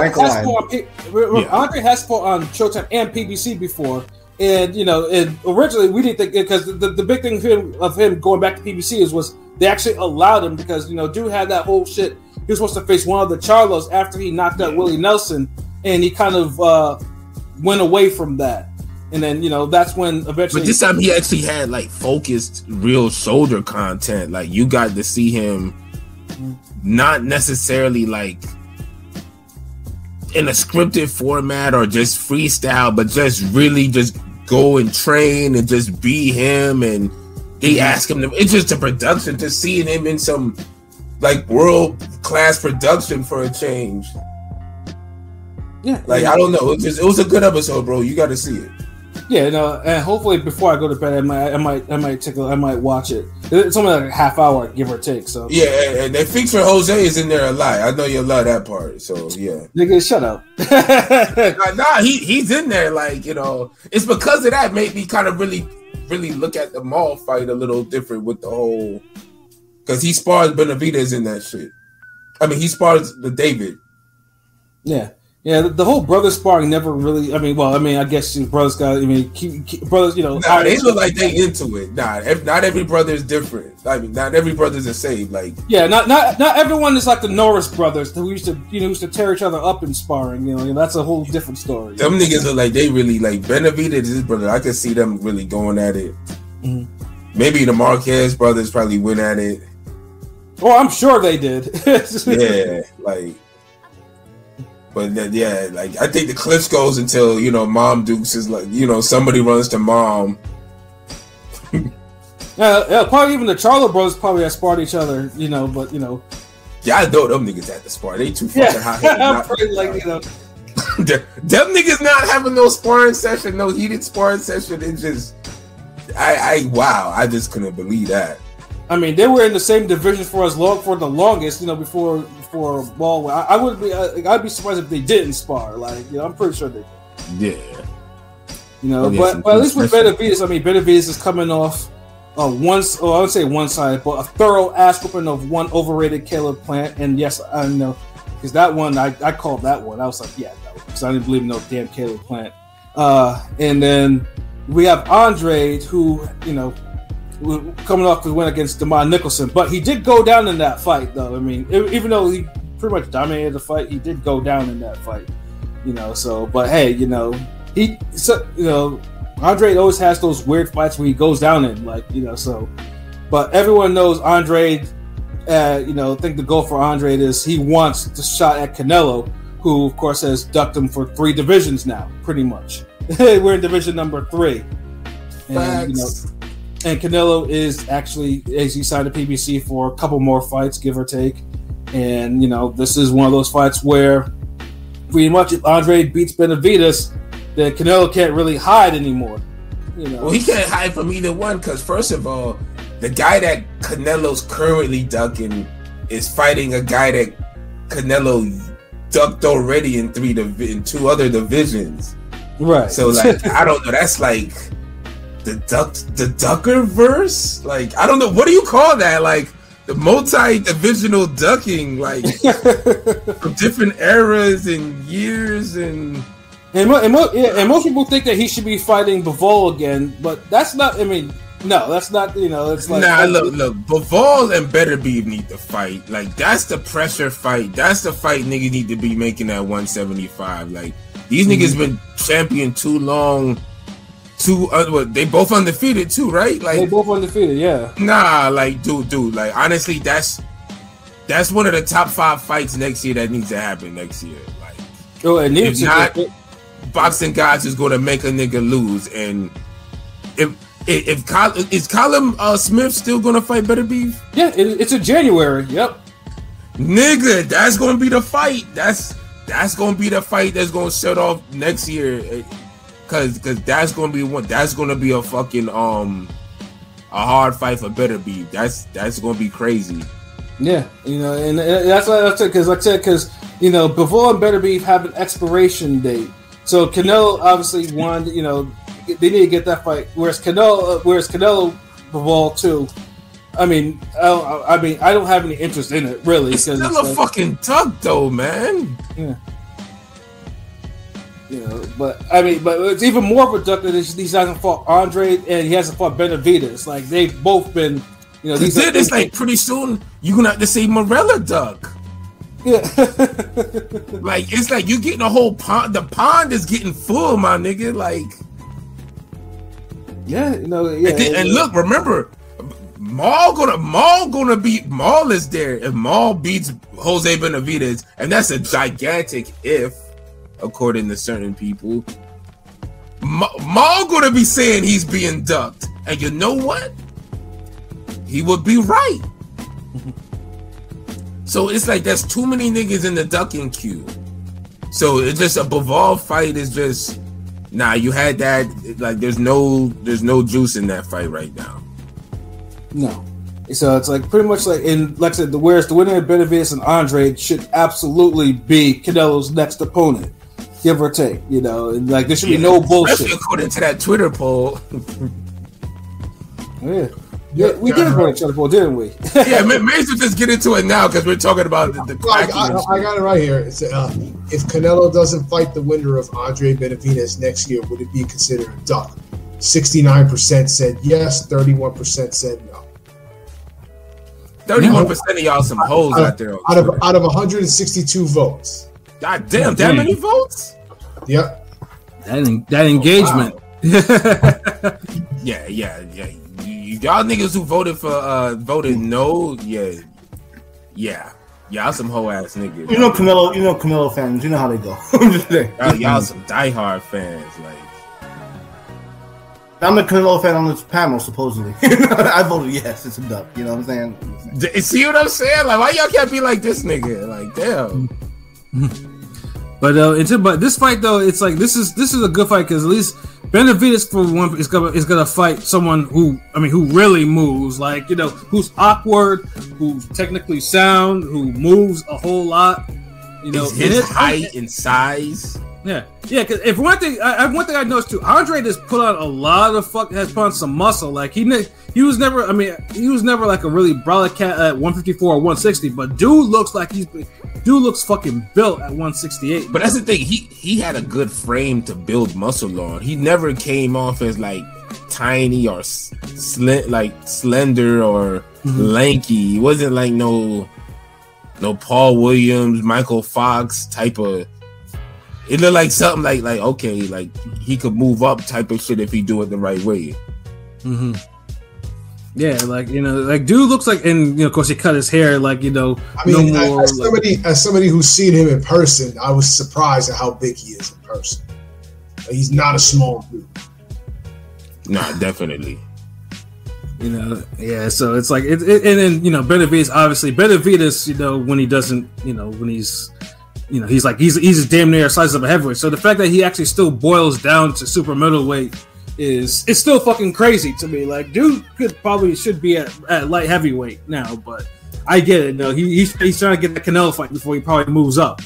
Andre has fought on Showtime and PBC before, and and originally we didn't think, because the big thing of him going back to PBC was they actually allowed him, because dude had that whole shit. He was supposed to face one of the Charlos after he knocked out Willie Nelson, and he kind of went away from that. And then that's when eventually. But this time he actually had like focused, real shoulder content. Like you got to see him. Not necessarily like in a scripted format or just freestyle, but just really just go and train and just be him. And they ask him to, it's just a production, just seeing him in some like world class production for a change. Yeah, like I don't know, it was a good episode, bro. You got to see it. Yeah, and hopefully before I go to bed, I might watch it. It's only like a half hour, give or take. So yeah, and they feature Jose is in there a lot. I know you'll love that part. So yeah, nigga, shut up. nah, he's in there. Like it's because of that made me kind of really look at the Maul fight a little different with the whole, because he spars Benavidez in that shit. I mean, he spars the David. Yeah. Yeah, the whole brother sparring never really. I guess brothers got. Brothers. Nah, they look like they into it. Nah, not every brother is different. I mean, not every brother's a save. Like, yeah, not everyone is like the Norris brothers who used to tear each other up in sparring. That's a whole different story. Them niggas look like they really like Benavidez, his brother. I could see them really going at it. Mm-hmm. Maybe the Marquez brothers probably went at it. Oh, I'm sure they did. Yeah, like. But yeah, like I think the clips goes until Mom Dukes is like somebody runs to Mom. yeah, probably even the Charlo brothers probably have sparred each other, but yeah, I know them niggas had to spar. They too fucking hot. I'm pretty like them niggas not having no sparring session, no heated sparring session. It just, wow, I just couldn't believe that. I mean, they were in the same division for the longest, before Ball. I'd be surprised if they didn't spar. Like, I'm pretty sure they did. Yeah. But at least with Benavidez, Benavidez is coming off I would say one side, but a thorough ass whooping of one overrated Caleb Plant. And yes, I know, because that one I called that one. I was like, yeah, because I didn't believe in no damn Caleb Plant. And then we have Andrade, who coming off the win against DeMar Nicholson, but he did go down in that fight, though. I mean, even though he pretty much dominated the fight, he did go down in that fight. So, but hey, Andrade always has those weird fights where he goes down in, so. But everyone knows Andrade. I think the goal for Andrade is he wants the shot at Canelo, who of course has ducked him for 3 divisions now, pretty much. We're in division number 3, and And Canelo is actually, as he signed a PBC for a couple more fights, give or take. And, this is one of those fights where pretty much if Andrade beats Benavidez, then Canelo can't really hide anymore. Well, he can't hide from either one because, first of all, the guy that Canelo's currently ducking is fighting a guy that Canelo ducked already in 2 other divisions. Right. So, like, I don't know. That's like the Ducker verse. Like, I don't know. What do you call that? Like, the multi-divisional ducking, like, from different eras and years and most people think that he should be fighting Bivol again, but that's not. I mean, no, that's not. It's like look. Bivol and Beterbiev need to fight. Like, that's the pressure fight. That's the fight niggas need to be making at 175. Like, these niggas been champion too long. They both undefeated too, right? Like, they both undefeated, yeah. Nah, like, dude. Like, honestly, that's one of the top 5 fights next year that needs to happen next year. Like, it needs if not, boxing guys is going to make a nigga lose. And is Colin Smith still going to fight Beterbiev? Yeah, it's in January. Yep. Nigga, that's going to be the fight. That's going to be the fight that's going to set off next year. Cause that's gonna be one. That's gonna be a fucking a hard fight for Beterbiev. That's gonna be crazy. Yeah, and that's what I said. Because Bivol and Beterbiev have an expiration date. So Canelo obviously won. They need to get that fight. Whereas Canelo Bivol too. I mean, I don't have any interest in it really. It's still a fucking duck, though, man. Yeah. You know, but it's even more of a duck that he hasn't fought Andrade and he hasn't fought Benavidez. Like they've both been, you know, it's like pretty soon you're gonna have to say Morella duck. Yeah. Like it's like you getting a whole pond. The pond is getting full, my nigga. Like, yeah, you know, yeah. And look, remember, Maul is there if Maul beats Jose Benavidez, and that's a gigantic if. According to certain people, Maul gonna be saying he's being ducked, and you know what? He would be right. So it's like there's too many niggas in the ducking queue. So it's just a Bivol fight is just you had that, like there's no juice in that fight right now. No. So it's like pretty much like I said, whereas the winner of Benavidez and Andrade should absolutely be Canelo's next opponent. Give or take, you know, and like there should be no bullshit. Especially according to that Twitter poll. Yeah, we did go to Twitter poll, didn't we? Yeah, may as well just get into it now because we're talking about the I got it right here. It's if Canelo doesn't fight the winner of Andre Benavidez next year, would it be considered a duck? 69% said yes, 31% said no. 31% of y'all some hoes out there. Out of 162 votes. God damn, that many votes? Yep. That engagement. Wow. Yeah. Y'all niggas who voted for voted no, y'all some hoe ass niggas. You know Canelo fans. You know how they go. I'm just saying. Y'all some diehard fans. Like, I'm a Canelo fan on this panel, supposedly. I voted yes. It's a duck. You know what I'm saying? See what I'm saying? Like, why y'all can't be like this nigga? Like, damn. But this fight though, it's like this is a good fight because at least Benavidez for one is gonna fight someone who really moves, like, you know, who's awkward, who's technically sound, who moves a whole lot. You know, his height and size. Yeah. Because if one thing I noticed too, Andrade has put on a lot of has put on some muscle. Like he was never like a really brolic cat at 154 or 160, but dude looks fucking built at 168. But that's the thing, he had a good frame to build muscle on. He never came off as like tiny or slender or lanky. He wasn't like no Paul Williams, Michael Fox type of. It looked like something like okay, like he could move up type of shit if he do it the right way. Mm-hmm. Yeah, like, you know, like dude looks like, and you know, of course he cut his hair, like, you know. I mean, as somebody who's seen him in person, I was surprised at how big he is in person. Like, he's not a small dude. Nah, definitely. You know, yeah. So it's like and then, you know, Benavidez, you know, when he doesn't, you know, when he's. You know, he's damn near the size of a heavyweight. So the fact that he actually still boils down to super middleweight it's still fucking crazy to me. Like, dude should be at light heavyweight now, but I get it. No, he's trying to get the Canelo fight before he probably moves up.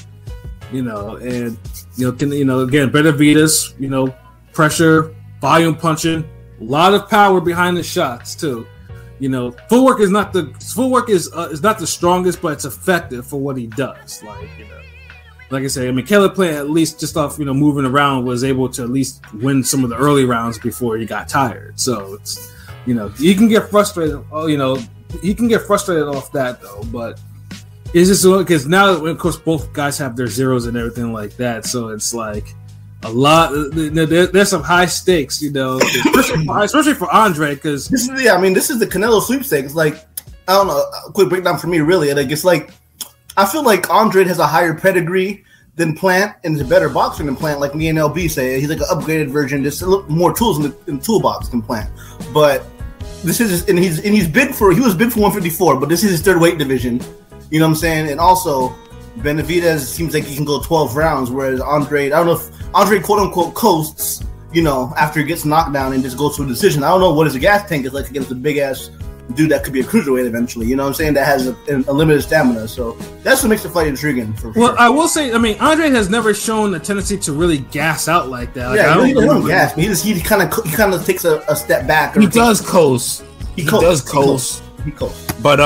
You know, and again, Benavidez, you know, pressure, volume punching, a lot of power behind the shots too. You know, footwork is not the strongest, but it's effective for what he does. Like, you know. Like I said, I mean, Caleb Plant, at least just off, you know, moving around, was able to at least win some of the early rounds before he got tired. So it's, you know, he can get frustrated. You know, he can get frustrated off that though. But it's just because now, of course, both guys have their zeros and everything like that. So it's like a lot. There's some high stakes, you know, especially for Andre, because this is the Canelo sweepstakes. Like, I don't know, a quick breakdown for me, really. Like, it's like, I feel like Andrade has a higher pedigree than Plant and is a better boxer than Plant. Like me and LB say, he's like an upgraded version, just a little more tools in the toolbox than Plant. But this is, and he was bid for 154, but this is his third weight division. You know what I'm saying? And also, Benavidez seems like he can go 12 rounds, whereas Andrade, I don't know if Andrade quote unquote coasts, you know, after he gets knocked down and just goes to a decision. I don't know what his gas tank is like against a big ass dude that could be a cruiserweight eventually, you know what I'm saying, that has a limited stamina. So that's what makes the fight intriguing for sure. I will say, I mean, Andre has never shown a tendency to really gas out like that. Like, yeah, he doesn't gas. He kind of takes a step back. He does coast. He does coast. He coasted. But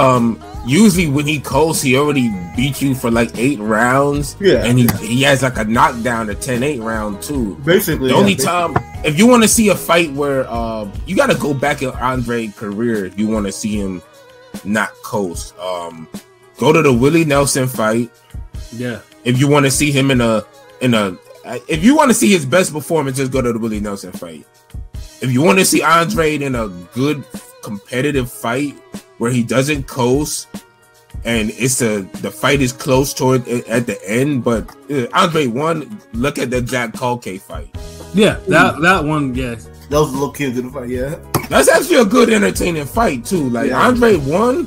usually when he coasts, he already beat you for like 8 rounds. Yeah. And he has like a knockdown, a 10-8 round too. Basically. The only time, if you want to see a fight where you got to go back in Andre's career if you want to see him not coast. Go to the Willie Nelson fight. Yeah. If you want to see him if you want to see his best performance, just go to the Willie Nelson fight. If you want to see Andrade in a good competitive fight where he doesn't coast and the fight is close toward at the end, but Andrade won. Look at the Jack Culke fight. Yeah, that one. Yeah, that was a little kid in the fight. Yeah, that's actually a good, entertaining fight too. Like Andrade won,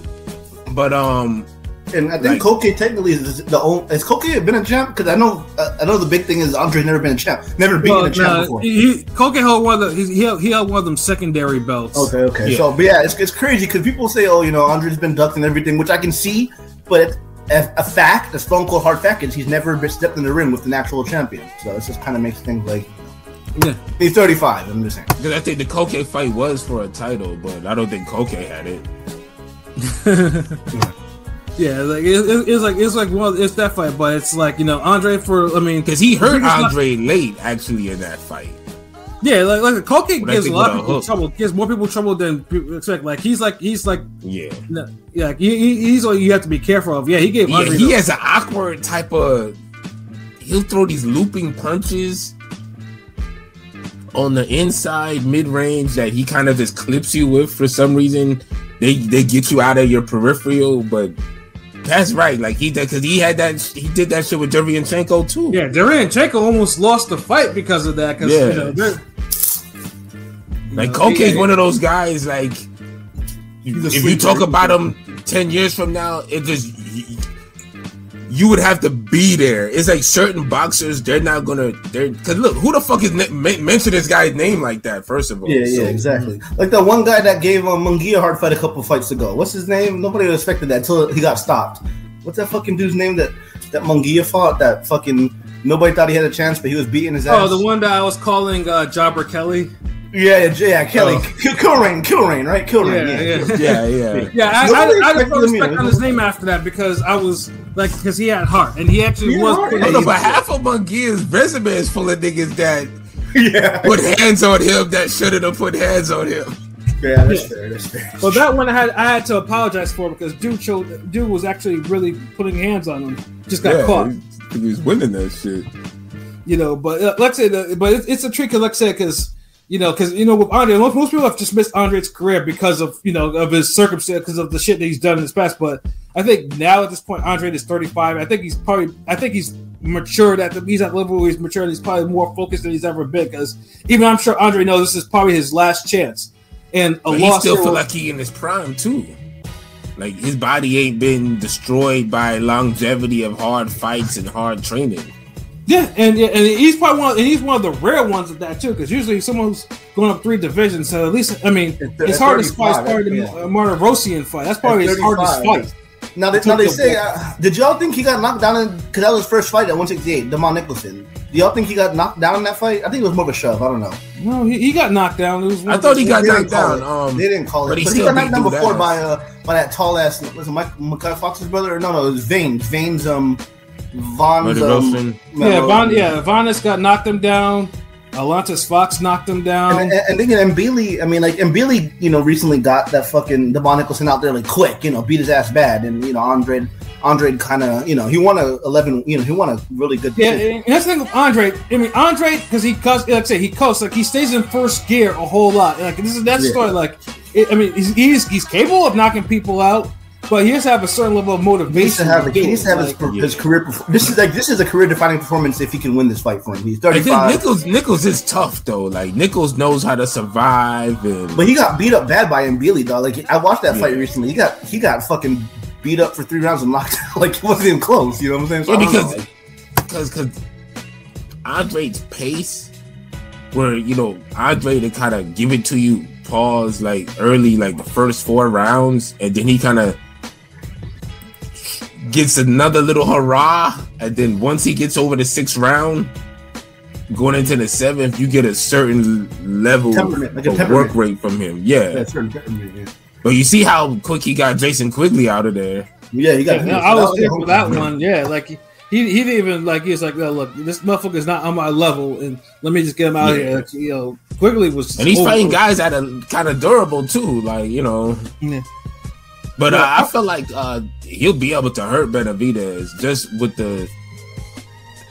but and I think Culke technically is the only. Has Culke been a champ? Because I know the big thing is Andre's never been a champ, never beaten a champ before. Culke held one of he held one of them secondary belts. Okay. Yeah. So, but yeah, it's crazy because people say, oh, Andre's been ducked and everything, which I can see, but a fact, a stone cold hard fact is he's never been stepped in the ring with an actual champion. So it just kind of makes things like. Yeah, he's 35. I'm just saying. Because I think the Culke fight was for a title, but I don't think Culke had it. Yeah, like it's that fight, but it's like Andre because he hurt Andre late actually in that fight. Yeah, like Culke gives a lot of people trouble. Gives more people trouble than people expect. Like he's like he's what you have to be careful of. Yeah, he gave. Andre he has an awkward type of. He'll throw these looping punches on the inside mid range that he kind of just clips you with for some reason. They get you out of your peripheral, but. That's right. Like he did because he did that shit with Derevyanchenko too. Yeah, Derevyanchenko almost lost the fight because of that. Culke's one of those guys. Like if you talk about him 10 years from now, you would have to be there. It's like certain boxers, they're not gonna. Because look, who the fuck is mention this guy's name like that? First of all, yeah, exactly. Like the one guy that gave Munguia a hard fight a couple fights ago. What's his name? Nobody expected that until he got stopped. What's that fucking dude's name that Munguia fought? That fucking nobody thought he had a chance, but he was beating his ass. Oh, the one that I was calling Jobber Kelly. Yeah, Kelly. Kilrain, right? Kilrain. Yeah. I just put respect on his name after that because I was because he had heart and he actually was. But half of Munguia's resume is full of niggas that put hands on him that shouldn't have put hands on him. Yeah, that's fair. Well, that one I had to apologize for because dude was actually really putting hands on him. Just got caught. He was winning that shit. But let's say it's a trick. Let's say because with Andre, most people have just missed Andre's career because of of his circumstance, because of the shit that he's done in his past. But I think now at this point, Andre is 35. I think he's matured he's at the level where he's matured. He's probably more focused than he's ever been. Because even I'm sure Andre knows this is probably his last chance. And he still feel like he in his prime too. Like his body ain't been destroyed by longevity of hard fights and hard training. Yeah, and he's probably one of the rare ones of that too, because usually someone who's going up 3 divisions. So at least his hardest fight is probably the Martirosyan fight. That's probably his hardest fight. Now they say, did y'all think he got knocked down because that was his first fight at 168, Damon Nicholson? Do y'all think he got knocked down in that fight? I think it was more of a shove. I don't know. No, he got knocked down. I thought he got knocked down. They didn't call it, but he got knocked down before by that tall ass. Was it Micah Fox's brother? Or no, it was Vanes. Vanes got knocked him down. Alontas Fox knocked him down. And then Mbili, Mbili, recently got that fucking Damon Nicholson out there quick, beat his ass bad. And, Andre kind of, he won a really good decision. And that's the thing with Andre. Because he coasts, he stays in first gear a whole lot. That's the story. He's capable of knocking people out. But he has to have a certain level of motivation. He needs to have his career. This is a career-defining performance if he can win this fight for him. He's 35. I think Nichols is tough though. Like Nichols knows how to survive, but he got beat up bad by Mbili, dog. I watched that fight recently. He got fucking beat up for 3 rounds and knocked out. It wasn't even close. You know what I'm saying? So because Andre's pace, where Andre to kind of give it to you, pause early, the first 4 rounds, and then he kind of gets another little hurrah, and then once he gets over the 6th round, going into the 7th, you get a certain level of work rate from him. Yeah. But you see how quick he got Jason Quigley out of there. Yeah, he got. I was there for that one. Yeah, like he didn't even like. He was like, "No, look, this motherfucker's not on my level, and let me just get him out here." Like, you know, Quigley was, and he's fighting guys that are kind of durable too. Like, you know. Yeah. But I feel like he'll be able to hurt Benavidez just with the.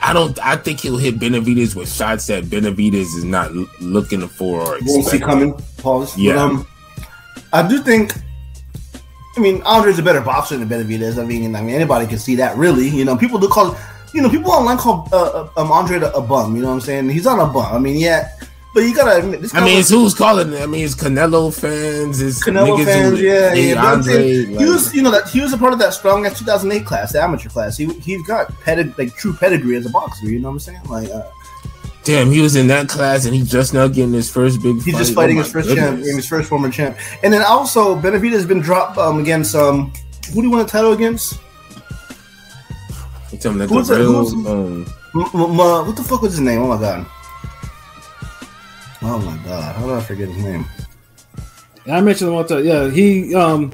I think he'll hit Benavidez with shots that Benavidez is not looking for or expecting. Won't see coming. Pause. Yeah. But, I do think. I mean, Andre's a better boxer than Benavidez. I mean, anybody can see that. Really, you know, people do call. You know, people online call Andre a bum. You know what I'm saying? He's not a bum. I mean, yeah. But you gotta admit, this it's who's calling it? I mean, it's Canelo fans. It's Canelo fans, yeah. Andre, he was, you know, that he was a part of that strong 2008 class, the amateur class. He's got true pedigree as a boxer. You know what I'm saying? Like, damn, he was in that class, and he's just now getting his first big. He's just fighting his first champ, his first former champ, and then also Benavidez has been dropped against who do you want the title against? You tell me that the real. What the fuck was his name? Oh my god. Oh my god! How did I forget his name? I mentioned him one time. Yeah, he Ronald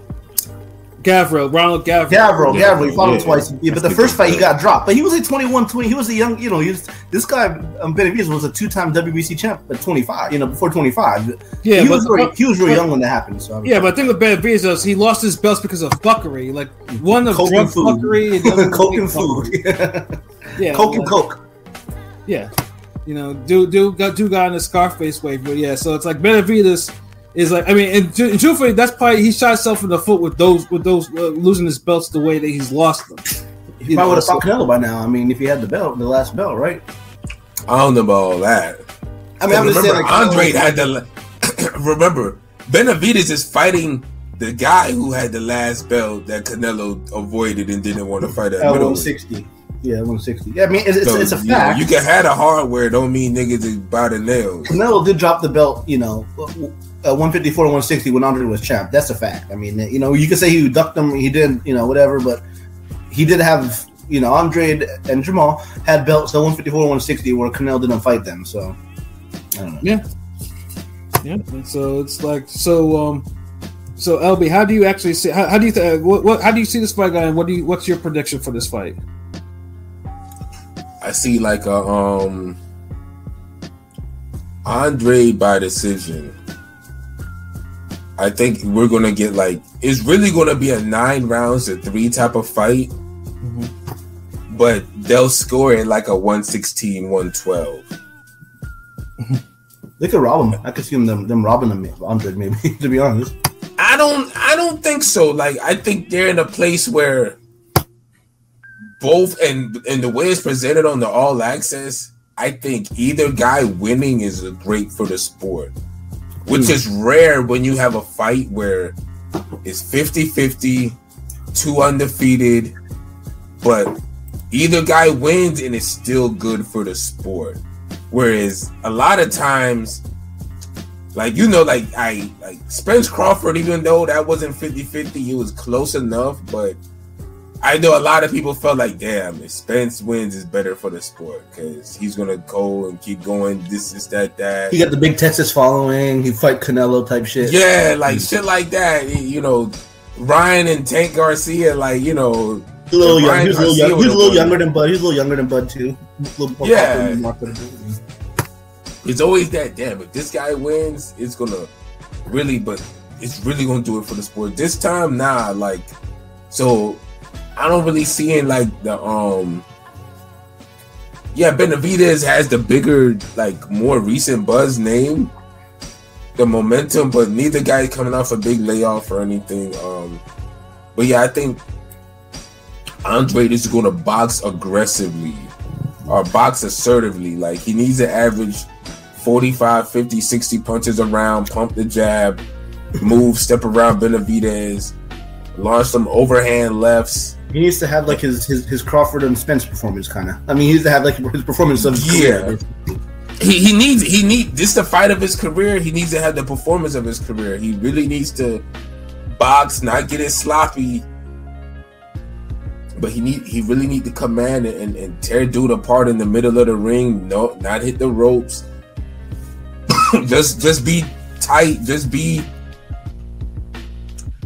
Gavro. Gavro. He fought him twice. Yeah, but the first fight he got dropped. But he was like 21-20. He was a young, you know, this guy Benavidez was a 2-time WBC champ at 25. You know, before 25. Yeah, he was really young when that happened. So yeah, but I think with Benavidez is he lost his belts because of fuckery. Like one of drug fuckery, and coke and food. Yeah, coke and coke. Yeah. You know, dude got in the Scarface wave, but yeah. So it's like Benavidez is like, I mean, and truthfully, that's probably he shot himself in the foot with those losing his belts the way that he's lost them. He probably would have fought Canelo by now. I mean, if he had the last belt, right? I don't know about all that. I mean, I'm just saying, like, Andre had the. Remember, Benavidez is fighting the guy who had the last belt that Canelo avoided and didn't want to fight at 160. Yeah, 160. Yeah, I mean, it's a fact. You can have the hardware, don't mean niggas is by the nails. Canelo did drop the belt, you know, 154 and 160 when Andre was champ. That's a fact. I mean, you know, you can say he ducked him, he did, you know, whatever, but he did have, you know, Andre and Jamal had belts at 154 and 160 where Canelo didn't fight them. So, I don't know. Yeah. And so it's like, so LB, how do you actually see? How do you how do you see this fight going? What's your prediction for this fight? I see like a Andre by decision. I think we're gonna get like it's really gonna be a 9 rounds to 3 type of fight, but they'll score it like a 116, 112. They could rob him. I could see them robbing him, Andre, maybe. To be honest, I don't think so. Like I think they're in a place where. Both and the way it's presented on the All Access, I think either guy winning is great for the sport, which is rare when you have a fight where it's 50-50, 2 undefeated, but either guy wins and it's still good for the sport. Whereas a lot of times, like, you know, like Spence Crawford, even though that wasn't 50-50, it was close enough, but I know a lot of people felt like, damn, if Spence wins, it's better for the sport because he's going to go and keep going, this, that. He got the big Texas following. He fight Canelo type shit. Yeah, like shit like that. You know, Ryan and Tank Garcia, like, you know. He was a little younger than Bud. He was a little younger than Bud, too. Yeah. It's always that, damn, if this guy wins, it's going to really, but it's really going to do it for the sport. This time, nah, like, so... I don't really see it like the Benavidez has the bigger, like, more recent buzz name, the momentum, but neither guy coming off a big layoff or anything. But yeah, I think Andre is going to box aggressively or box assertively. Like he needs to average 45, 50, 60 punches around, pump the jab, move, step around Benavidez, launch some overhand lefts. He needs to have like his Crawford and Spence performance, kind of. I mean, he needs to have like his performance of his career. He needs this is the fight of his career. He needs to have the performance of his career. He really needs to box, not get it sloppy, but he really need to command and tear dude apart in the middle of the ring. No, not hit the ropes. just be tight. Just be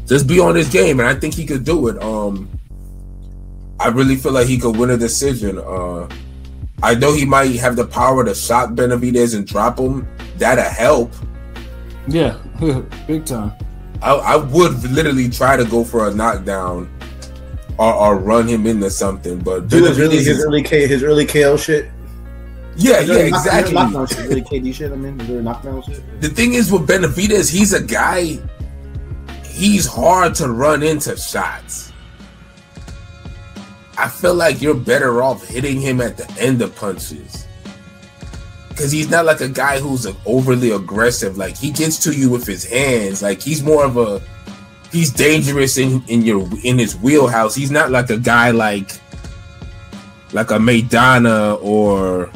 just be on his game, and I think he could do it. I really feel like he could win a decision. I know he might have the power to shock Benavidez and drop him. That'll help. Yeah, big time. I would literally try to go for a knockdown or run him into something, but Benavidez his early KO shit. Yeah, exactly. Knockdown shit, really KD shit. I mean, is there knockdown shit? The thing is with Benavidez, he's a guy. He's hard to run into shots. I feel like you're better off hitting him at the end of punches. Because he's not like a guy who's overly aggressive. Like, he gets to you with his hands. Like, he's more of a... He's dangerous in his wheelhouse. He's not like a guy like a Maidana or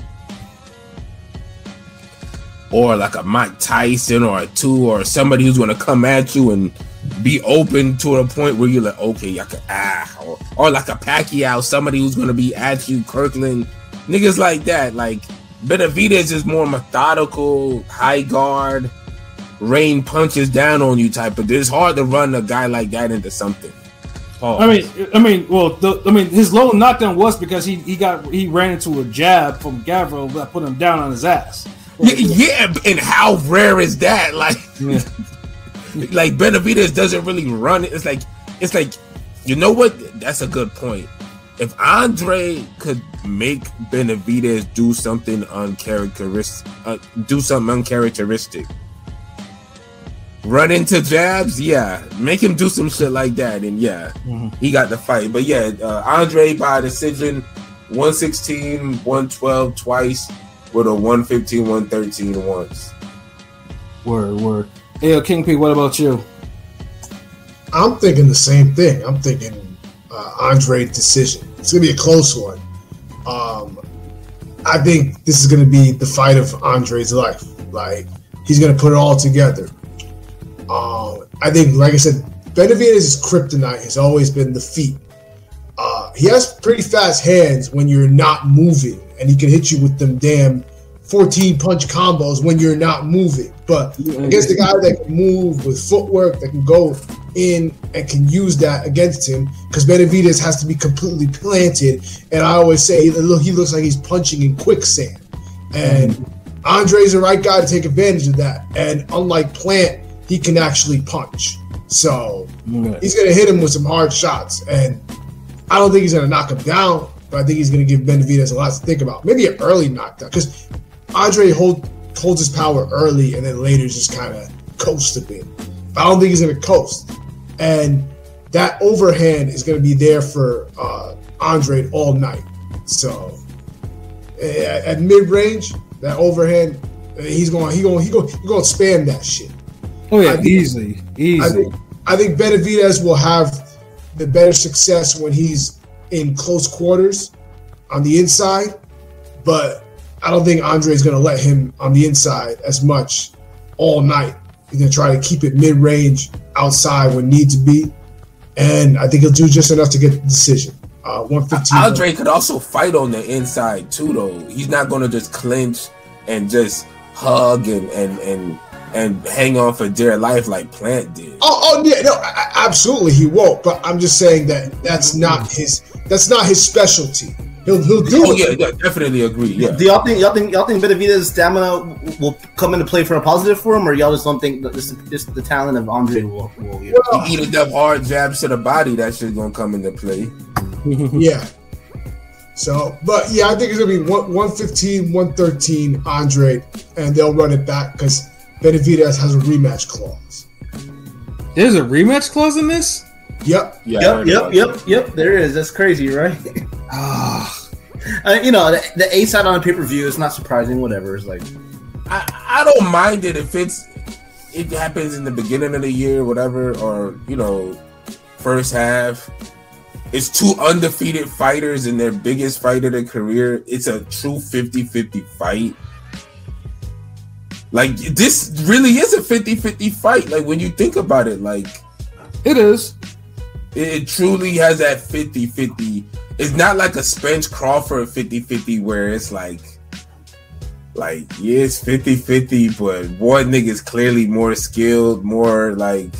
like a Mike Tyson or a two or somebody who's going to come at you and be open to a point where you're like, okay, I can or like a Pacquiao, somebody who's going to be at you, Kirkland, niggas like that. Like, Benavidez is more methodical, high guard, rain punches down on you type of. It's hard to run a guy like that into something. Pause. I mean, his low knockdown was because he ran into a jab from Gavril that put him down on his ass. Yeah, and how rare is that? Like, yeah. Like Benavidez doesn't really run. It's like, you know what? That's a good point. If Andre could make Benavidez do something uncharacteristic, run into jabs, yeah, make him do some shit like that, and yeah, he got the fight. But yeah, Andre by decision, 116, 112 twice, with a 115, 113 once. Word. Hey, King P, what about you? I'm thinking the same thing. I'm thinking Andre decision. It's gonna be a close one. I think this is gonna be the fight of Andre's life. Like, he's gonna put it all together. I think, like I said, Benavidez's kryptonite has always been the feet. He has pretty fast hands when you're not moving, and he can hit you with them damn 14 punch combos when you're not moving. But against the guy that can move with footwork, that can go in and can use that against him, because Benavidez has to be completely planted. And I always say, he looks like he's punching in quicksand. And Andre's the right guy to take advantage of that. And unlike Plant, he can actually punch. So he's going to hit him with some hard shots. And I don't think he's going to knock him down, but I think he's going to give Benavidez a lot to think about. Maybe an early knockdown, because Andre holds his power early and then later just kind of coast a bit. But I don't think he's going to coast. And that overhand is going to be there for Andre all night. So at mid-range, that overhand, he's going to spam that shit. Oh yeah, easily. I think Benavidez will have the better success when he's in close quarters on the inside, but I don't think Andre is going to let him on the inside as much all night. He's going to try to keep it mid-range outside when need to be, and I think he'll do just enough to get the decision. 115. Andre could also fight on the inside too, though. He's not going to just clinch and just hug and hang on for dear life like Plant did. Oh yeah, no, absolutely he won't. But I'm just saying that's not his specialty. He'll do it. Yeah, definitely agree. Yeah. Do y'all think Benavidez's stamina will come into play for a positive for him, or y'all just don't think that just the talent of Andre will he eat enough hard jabs to the body, that shit's gonna come into play. Yeah. So, but yeah, I think it's gonna be 115, 113 Andre, and they'll run it back because Benavidez has a rematch clause. There's a rematch clause in this? Yep. Yep. There is. That's crazy, right? The A side on a pay-per-view is not surprising. Whatever. It's like, I don't mind it if it happens in the beginning of the year, whatever, or first half. It's two undefeated fighters in their biggest fight of their career. It's a true 50-50 fight. Like, this really is a 50-50 fight. Like, when you think about it, like, it is. It truly has that 50-50. It's not like a Spence Crawford 50-50 where it's like, yeah, it's 50-50, but one nigga's clearly more skilled, more like,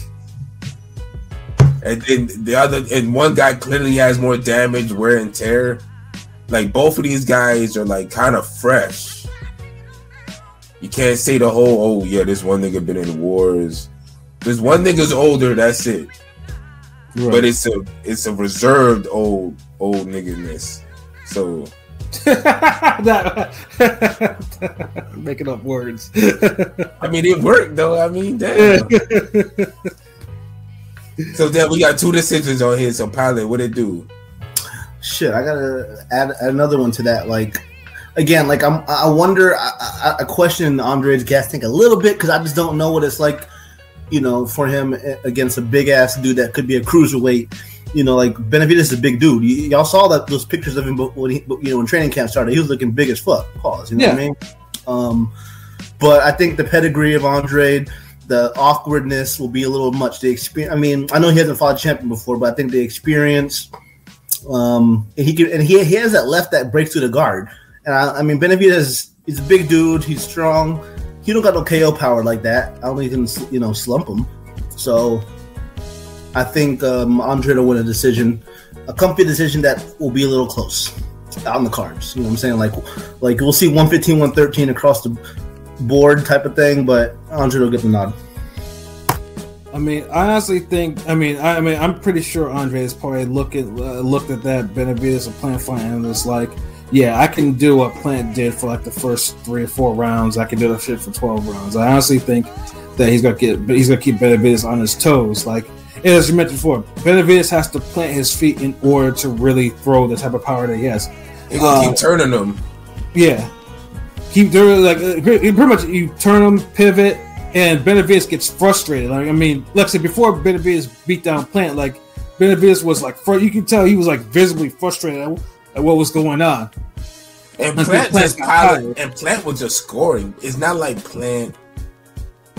And then one guy clearly has more damage, wear and tear. Like both of these guys are like kind of fresh. You can't say the whole, oh yeah, this one nigga been in wars. This one nigga's older, that's it. Right. But it's a reserved old nigga-ness. So making up words. I mean, it worked though. I mean, damn. So then we got 2 decisions on here. So Pilot, what it do? Shit, I gotta add another one to that. Like, again, like I wonder. I question Andrade's gas tank a little bit because I just don't know what it's like, you know, for him against a big ass dude that could be a cruiserweight. You know, like Benavidez is a big dude. Y'all saw those pictures of him when training camp started. He was looking big as fuck. Pause. You know what I mean? But I think the pedigree of Andrade, the awkwardness will be a little much. The experience. I mean, I know he hasn't fought a champion before, but I think the experience. He has that left that breaks through the guard. And I mean, Benavidez, he's a big dude. He's strong. He don't got no KO power like that. I only can slump him. So I think Andrade will win a decision, a comfy decision that will be a little close on the cards. You know what I'm saying? Like we'll see 115, 113 across the board type of thing, but Andrade will get the nod. I mean, I honestly think. I'm pretty sure Andre has probably looked at that Benavidez a Plant fight and was like, yeah, I can do what Plant did for like the first 3 or 4 rounds. I can do that shit for 12 rounds. I honestly think that he's gonna keep Benavidez on his toes. Like as you mentioned before, Benavidez has to plant his feet in order to really throw the type of power that he has. He's gonna keep turning them. Yeah, pretty much you turn them, pivot. And Benavidez gets frustrated. Like, I mean, let's say before Benavidez beat down Plant, like Benavidez was like, you can tell he was like visibly frustrated at what was going on. And Plant was just scoring. It's not like Plant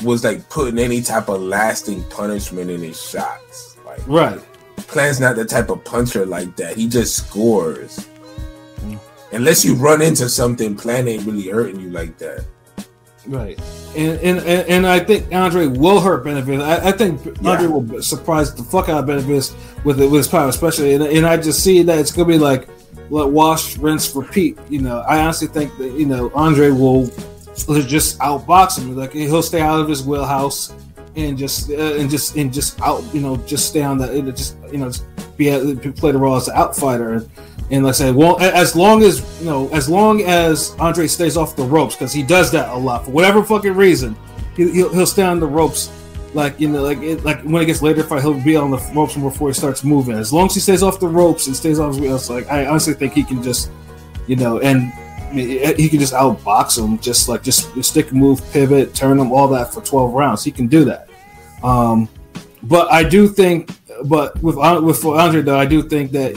was like putting any type of lasting punishment in his shots. Like, right. Plant's not the type of puncher like that. He just scores. Unless you run into something, Plant ain't really hurting you like that. Right, and I think Andre will hurt Benavidez. I think Andre will surprise the fuck out of Benavidez with his power, especially. And I just see that it's gonna be like wash, rinse, repeat. You know, I honestly think that Andre will just outbox him. Like he'll stay out of his wheelhouse and just out. Just stay on the just play the role as an outfighter. And like I said, well, as long as Andre stays off the ropes, because he does that a lot for whatever fucking reason, he'll stay on the ropes. Like when it gets later, fight, he'll be on the ropes before he starts moving. As long as he stays off the ropes and stays off his wheels, like I honestly think he can just, and he can just outbox him, just stick, move, pivot, turn him, all that for 12 rounds. He can do that. But I do think, with Andre though, I do think that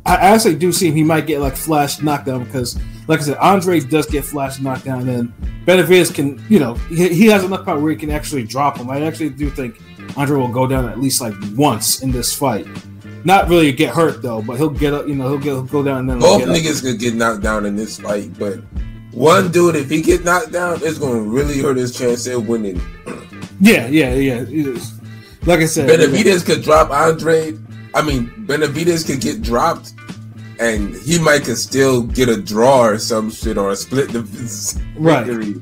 I actually do see he might get like flash knockdown because, like I said, Andre does get flash knockdown, and Benavidez can, he has enough power where he can actually drop him. I actually do think Andre will go down at least like once in this fight. Not really get hurt though, but he'll get up. He'll go down and then both niggas could get knocked down in this fight, but one dude, if he get knocked down, it's going to really hurt his chance at winning. Yeah. Like I said, Benavidez could drop Andre. I mean, Benavidez could get dropped, and he could still get a draw or some shit or a split victory. Right.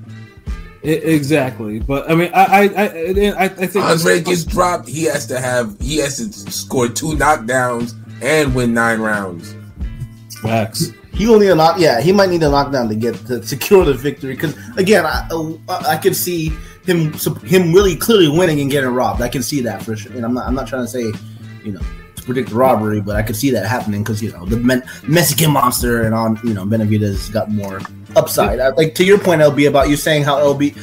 Exactly, but I mean, I think Andre gets dropped. He has to score 2 knockdowns and win 9 rounds. Facts. He will need a knock. Yeah, he might need a knockdown to secure the victory. Because again, I could see him really clearly winning and getting robbed. I can see that for sure. And I'm not trying to say, to predict robbery, but I could see that happening because the Mexican monster and Benavidez got more upside. Like to your point, LB, about you saying how the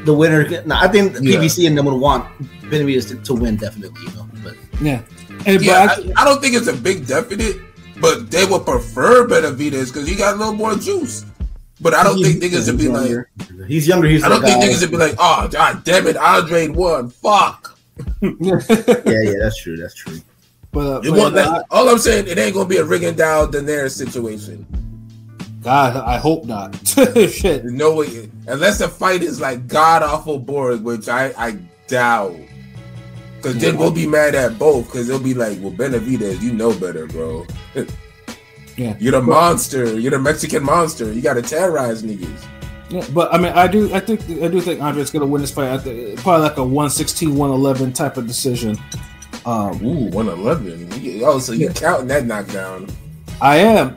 winner. I think PBC and them would want Benavidez to win definitely. But yeah, I don't think it's a big definite, but they would prefer Benavidez because he got a little more juice. But I don't think niggas would be younger. He's younger. I don't think niggas would be like, oh god damn it, Andre won. Fuck. yeah, that's true. But all I'm saying, it ain't gonna be a Rigondeaux Daenerys situation. God, I hope not. Shit, there's no way, unless the fight is like god awful boring, which I doubt. Because then we'll be mad at both. Because they'll be like, well, Benavidez, you know better, bro. Yeah, you're the monster. You're the Mexican monster. You got to terrorize niggas. Yeah, but I mean, I do think Andre's gonna win this fight. Probably like a 116-111 type of decision. 111. Oh, so you're counting that knockdown? I am.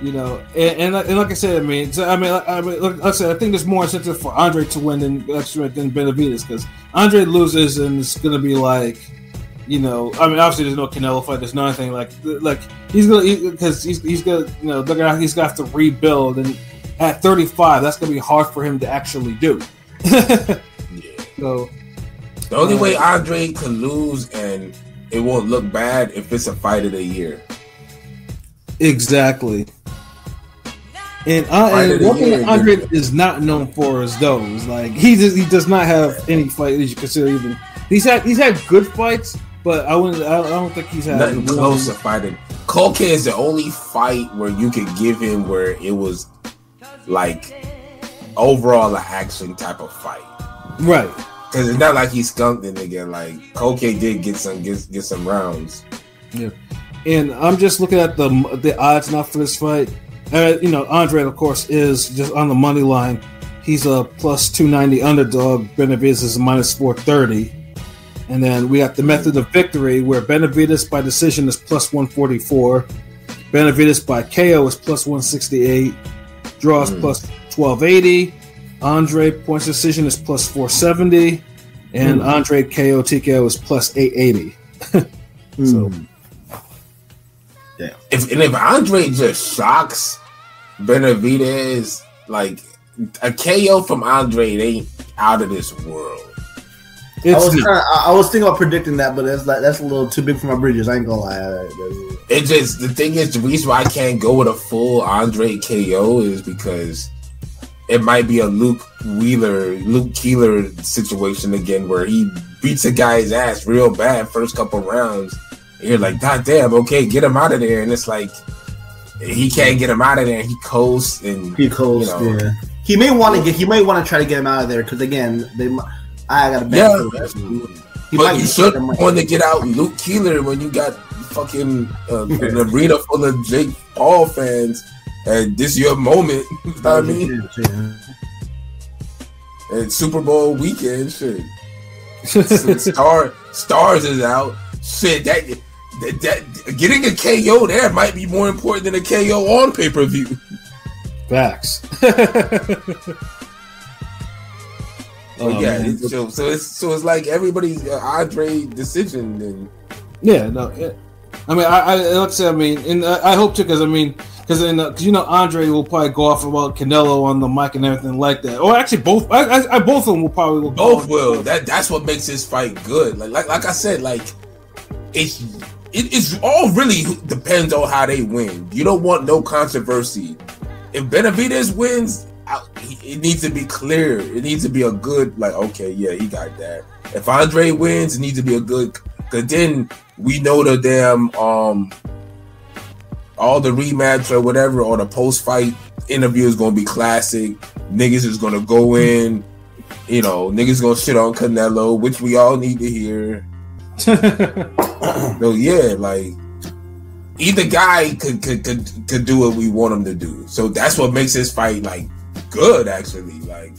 You know, and like I said, like I said, I think there's more incentive for Andre to win than Benavidez, because Andre loses and it's gonna be like, you know, I mean, obviously there's no Canelo fight, there's no anything like he's gonna you know, he's gonna have to rebuild, and at 35, that's gonna be hard for him to actually do. Yeah. So the only way Andre could lose and it won't look bad if it's a fight of the year. Exactly. And one thing that Andre is not known for is those. Like he does not have any fight that you consider even. He's had good fights, but I don't think he's had nothing close to fighting. Colque is the only fight where you could give him where it was like overall an action type of fight, right? Because it's not like he skunked it again. Like Colque did get some rounds. Yeah, and I'm just looking at the odds now for this fight. You know, Andre, of course, is just on the money line. He's a plus 290 underdog. Benavidez is a minus 430. And then we got the method of victory, where Benavidez by decision is plus 144. Benavidez by KO is plus 168. Draws plus 1280. Andre points decision is plus 470. And Andre KO TKO is plus 880. So, yeah. If Andre just shocks Benavidez, like a KO from Andre, it ain't out of this world. I was thinking about predicting that, but that's a little too big for my bridges. I ain't gonna lie. It just, the thing is, the reason why I can't go with a full Andre KO is because it might be a Luke Keeler situation again, where he beats a guy's ass real bad first couple rounds. And you're like, God damn, okay, get him out of there. And it's like he can't get him out of there. And he coasts. Yeah. He may want to try to get him out of there because again, I got a bad feeling. But you should want to get out Luke Keeler when you got fucking an arena full of Jake Paul fans, and this is your moment. You know what I mean? And Super Bowl weekend, shit. Stars is out. Shit, that getting a KO there might be more important than a KO on pay-per-view. Facts. So it's like everybody's Andre decision. Then yeah, no. I mean, let's say, I mean, and I hope to, because you know, Andre will probably go off about Canelo on the mic and everything like that. Or actually, both. Both of them will probably. Both will. That's what makes this fight good. Like I said, like it's all really depends on how they win. You don't want no controversy. If Benavidez wins, it needs to be clear. It needs to be a good, like, okay, yeah, he got that. If Andre wins, it needs to be a good, because then we know the damn all the rematch or whatever, or the post-fight interview is going to be classic. Niggas is going to go in, you know, niggas going to shit on Canelo, which we all need to hear. So yeah, like, either guy could do what we want him to do. So that's what makes this fight like good, actually. Like,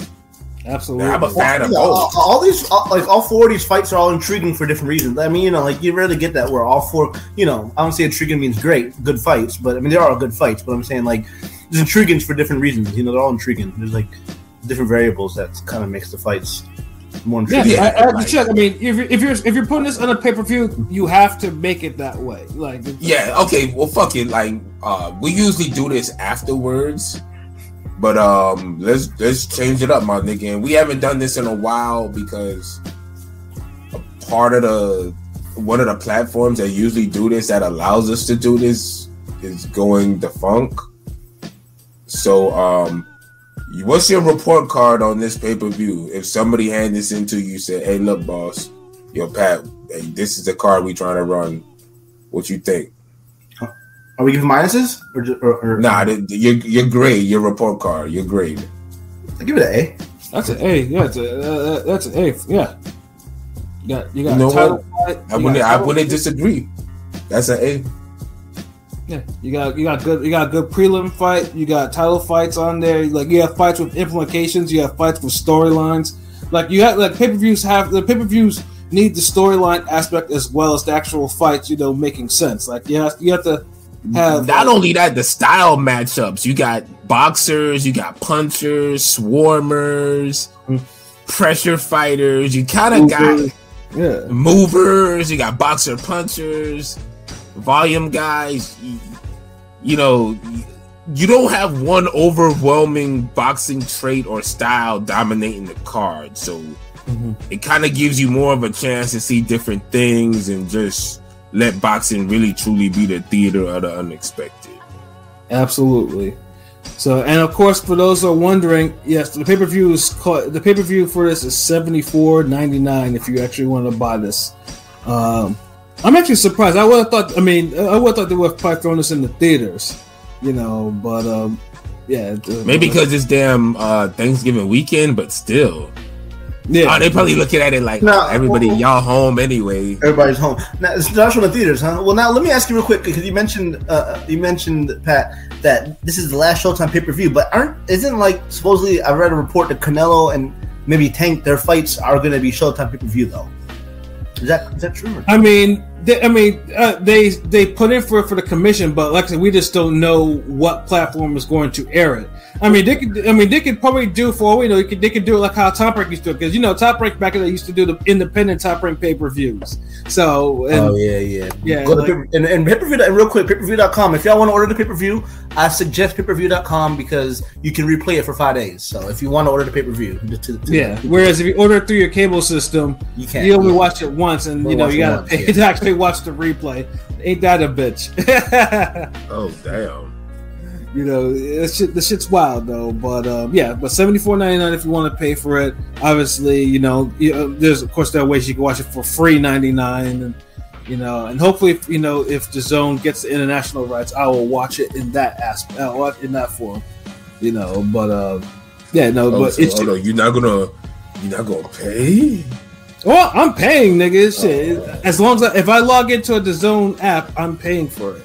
absolutely, I'm a fan of both. All four of these fights are all intriguing for different reasons. I mean, you know, like you rarely get that where all four. You know, I don't say intriguing means great, good fights, but I mean, they are all good fights. But I'm saying like there's intriguing for different reasons. You know, they're all intriguing. There's like different variables that kind of makes the fights more intriguing. Yeah, I have to check. I mean, if you're putting this on a pay-per-view, you have to make it that way. Like, yeah, okay, well, fuck it. Like, we usually do this afterwards, but let's change it up, my nigga. And we haven't done this in a while because a part of one of the platforms that usually do this, that allows us to do this, is going defunct. So, what's your report card on this pay-per-view? If somebody hand this into you, say, hey, look, boss, yo, Pat, hey, this is the card we trying to run. What you think? Are we giving minuses? Or nah, your grade, your report card, your grade. I give it an A. That's an A. Yeah, that's an A. Yeah. You got a title fight. I wouldn't disagree. That's an A. Yeah, you got good prelim fight. You got title fights on there. Like you have fights with implications. You have fights with storylines. Like you have pay-per-views need the storyline aspect as well as the actual fights. Making sense. Like you have to have not only that, the style matchups. You got boxers. You got punchers, swarmers, pressure fighters. You kind of got movers. You got boxer punchers. Volume guys, you don't have one overwhelming boxing trait or style dominating the card, so it kind of gives you more of a chance to see different things and just let boxing really truly be the theater of the unexpected. Absolutely. So, and of course, for those who are wondering, yes, the pay-per-view for this is $74.99 if you actually want to buy this. I'm actually surprised. I would have thought. I would have thought they would have probably thrown this in the theaters, But yeah, maybe because it's damn Thanksgiving weekend, but still, yeah. They probably looking at it like everybody, y'all home anyway. Everybody's home. Now it's not from the theaters, huh? Well, now let me ask you real quick because you mentioned Pat that this is the last Showtime pay-per-view, but isn't like supposedly I read a report that Canelo and maybe Tank their fights are going to be Showtime pay-per-view though. Is that true? They put in for the commission, but like I said, we just don't know what platform is going to air it. They could probably do for all we know. They could do it like how Top Rank used to, because Top Rank back then used to do the independent Top Rank pay-per-views. So yeah. Go to and pay-per-view real quick. Pay-per-view.com. If y'all want to order the pay-per-view, I suggest pay-per-view.com because you can replay it for 5 days. So if you want to order the pay-per-view, whereas if you order it through your cable system, you only watch it once, and you gotta pay to actually watch the replay. Ain't that a bitch? Oh damn. The shit's wild though, but but $74.99 if you want to pay for it. Obviously, there's of course there are ways you can watch it for free $99, and hopefully, if the Zone gets the international rights, I will watch it in that aspect, in that form, but you're not gonna pay. Well, I'm paying, nigga. Shit, as long as if I log into the Zone app, I'm paying for it.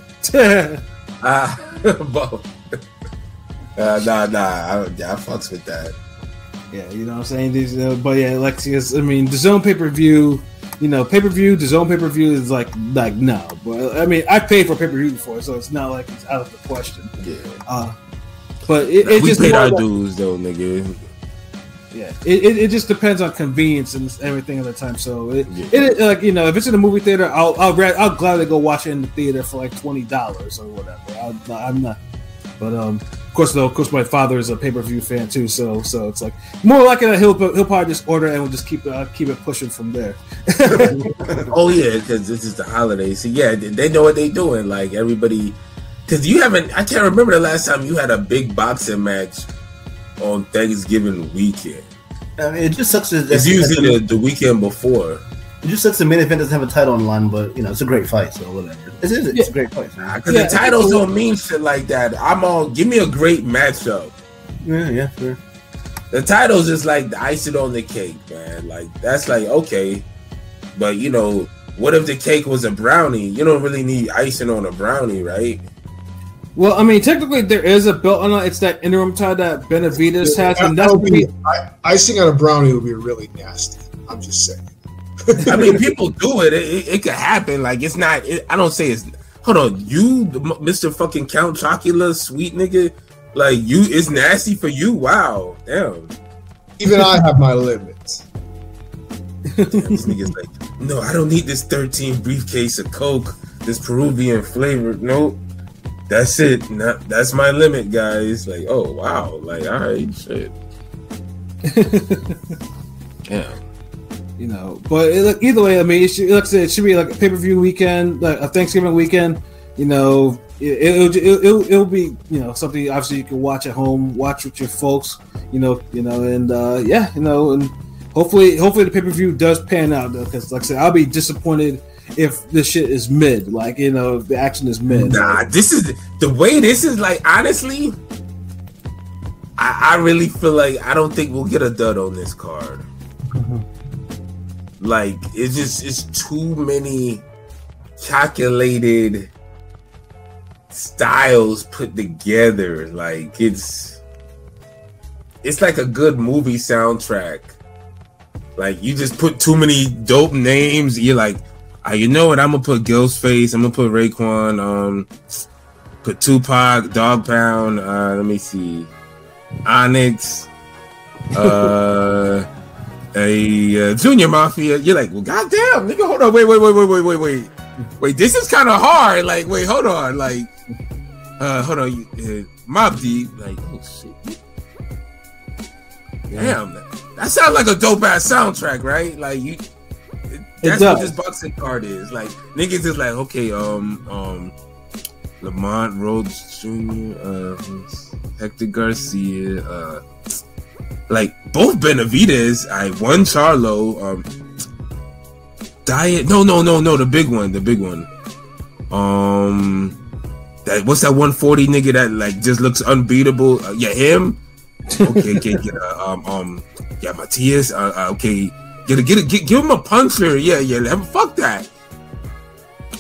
I fucks with that. Yeah, you know what I'm saying? But yeah, the Zone pay-per-view, the Zone pay-per-view is like no. But I paid for pay-per-view before, so it's not like it's out of the question. Yeah. But we paid our dues though, nigga. Yeah, it just depends on convenience and everything at the time. So if it's in a movie theater, I'll gladly go watch it in the theater for like $20 or whatever. I'm not, but of course, my father is a pay-per-view fan too. So it's like more likely that he'll probably just order and we'll just keep it pushing from there. Oh yeah, because this is the holidays. So yeah, they know what they're doing. Like everybody, because I can't remember the last time you had a big boxing match on Thanksgiving weekend. It just sucks. It's usually the weekend before. It just sucks the main event doesn't have a title online, but it's a great fight, so whatever. It's a great fight. Because the titles don't mean shit like that. give me a great matchup. Yeah, sure. The titles is like the icing on the cake, man. Like that's like okay, but what if the cake was a brownie? You don't really need icing on a brownie, right? Well, technically there is a belt on it. It's that interim tie that Benavidez has, and that's icing on a brownie would be really nasty. I'm just saying. People do it. It could happen. Like it's not. I don't say it's. Hold on, you, Mr. Fucking Count Chocula, sweet nigga. Like it's nasty for you. Wow, damn. Even I have my limits. Damn, this nigga's like, no, I don't need this 13 briefcase of Coke. This Peruvian flavor. Nope. That's it. That's my limit, guys. Like, oh wow. Like, all right, shit. Yeah. But either way, it should be like a pay-per-view weekend, like a Thanksgiving weekend. It'll be something obviously you can watch at home, watch with your folks. And hopefully the pay-per-view does pan out though, because like I said, I'll be disappointed if this shit is mid, if the action is mid. Nah, this is the way this is. Like honestly, I really feel like I don't think we'll get a dud on this card. Like it's too many calculated styles put together. Like it's like a good movie soundtrack. Like you just put too many dope names. You're like, you know what? I'm gonna put Ghostface. I'm gonna put Raekwon. Put Tupac, Dog Pound. Let me see, Onyx. Junior Mafia. You're like, well, goddamn, nigga, hold on, wait. This is kind of hard. Like, wait, hold on, like, hold on, Mobb Deep. Like, oh shit, damn, that sounds like a dope ass soundtrack, right? Like, that's what this boxing card is. Like, niggas is like, okay, Lamont Rhodes Jr., Hector Garcia, like both Benavidez, one Charlo, Diet. No, the big one. That what's that 140 nigga that like just looks unbeatable? Yeah, him. Okay, yeah, Matias. Okay, give him a puncher. Yeah. Fuck that.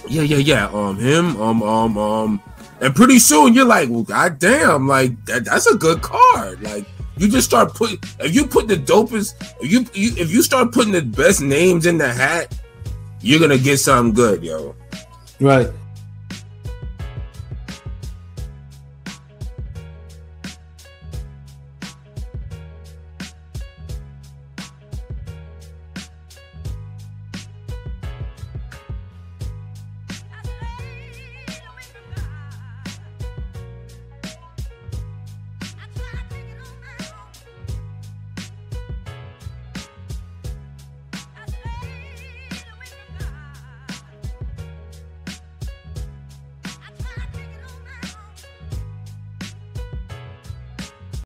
Yeah. Him. And pretty soon you're like, well, goddamn, like that's a good card. Like you just start putting, if you put the dopest, if you start putting the best names in the hat, you're gonna get something good, yo. Right.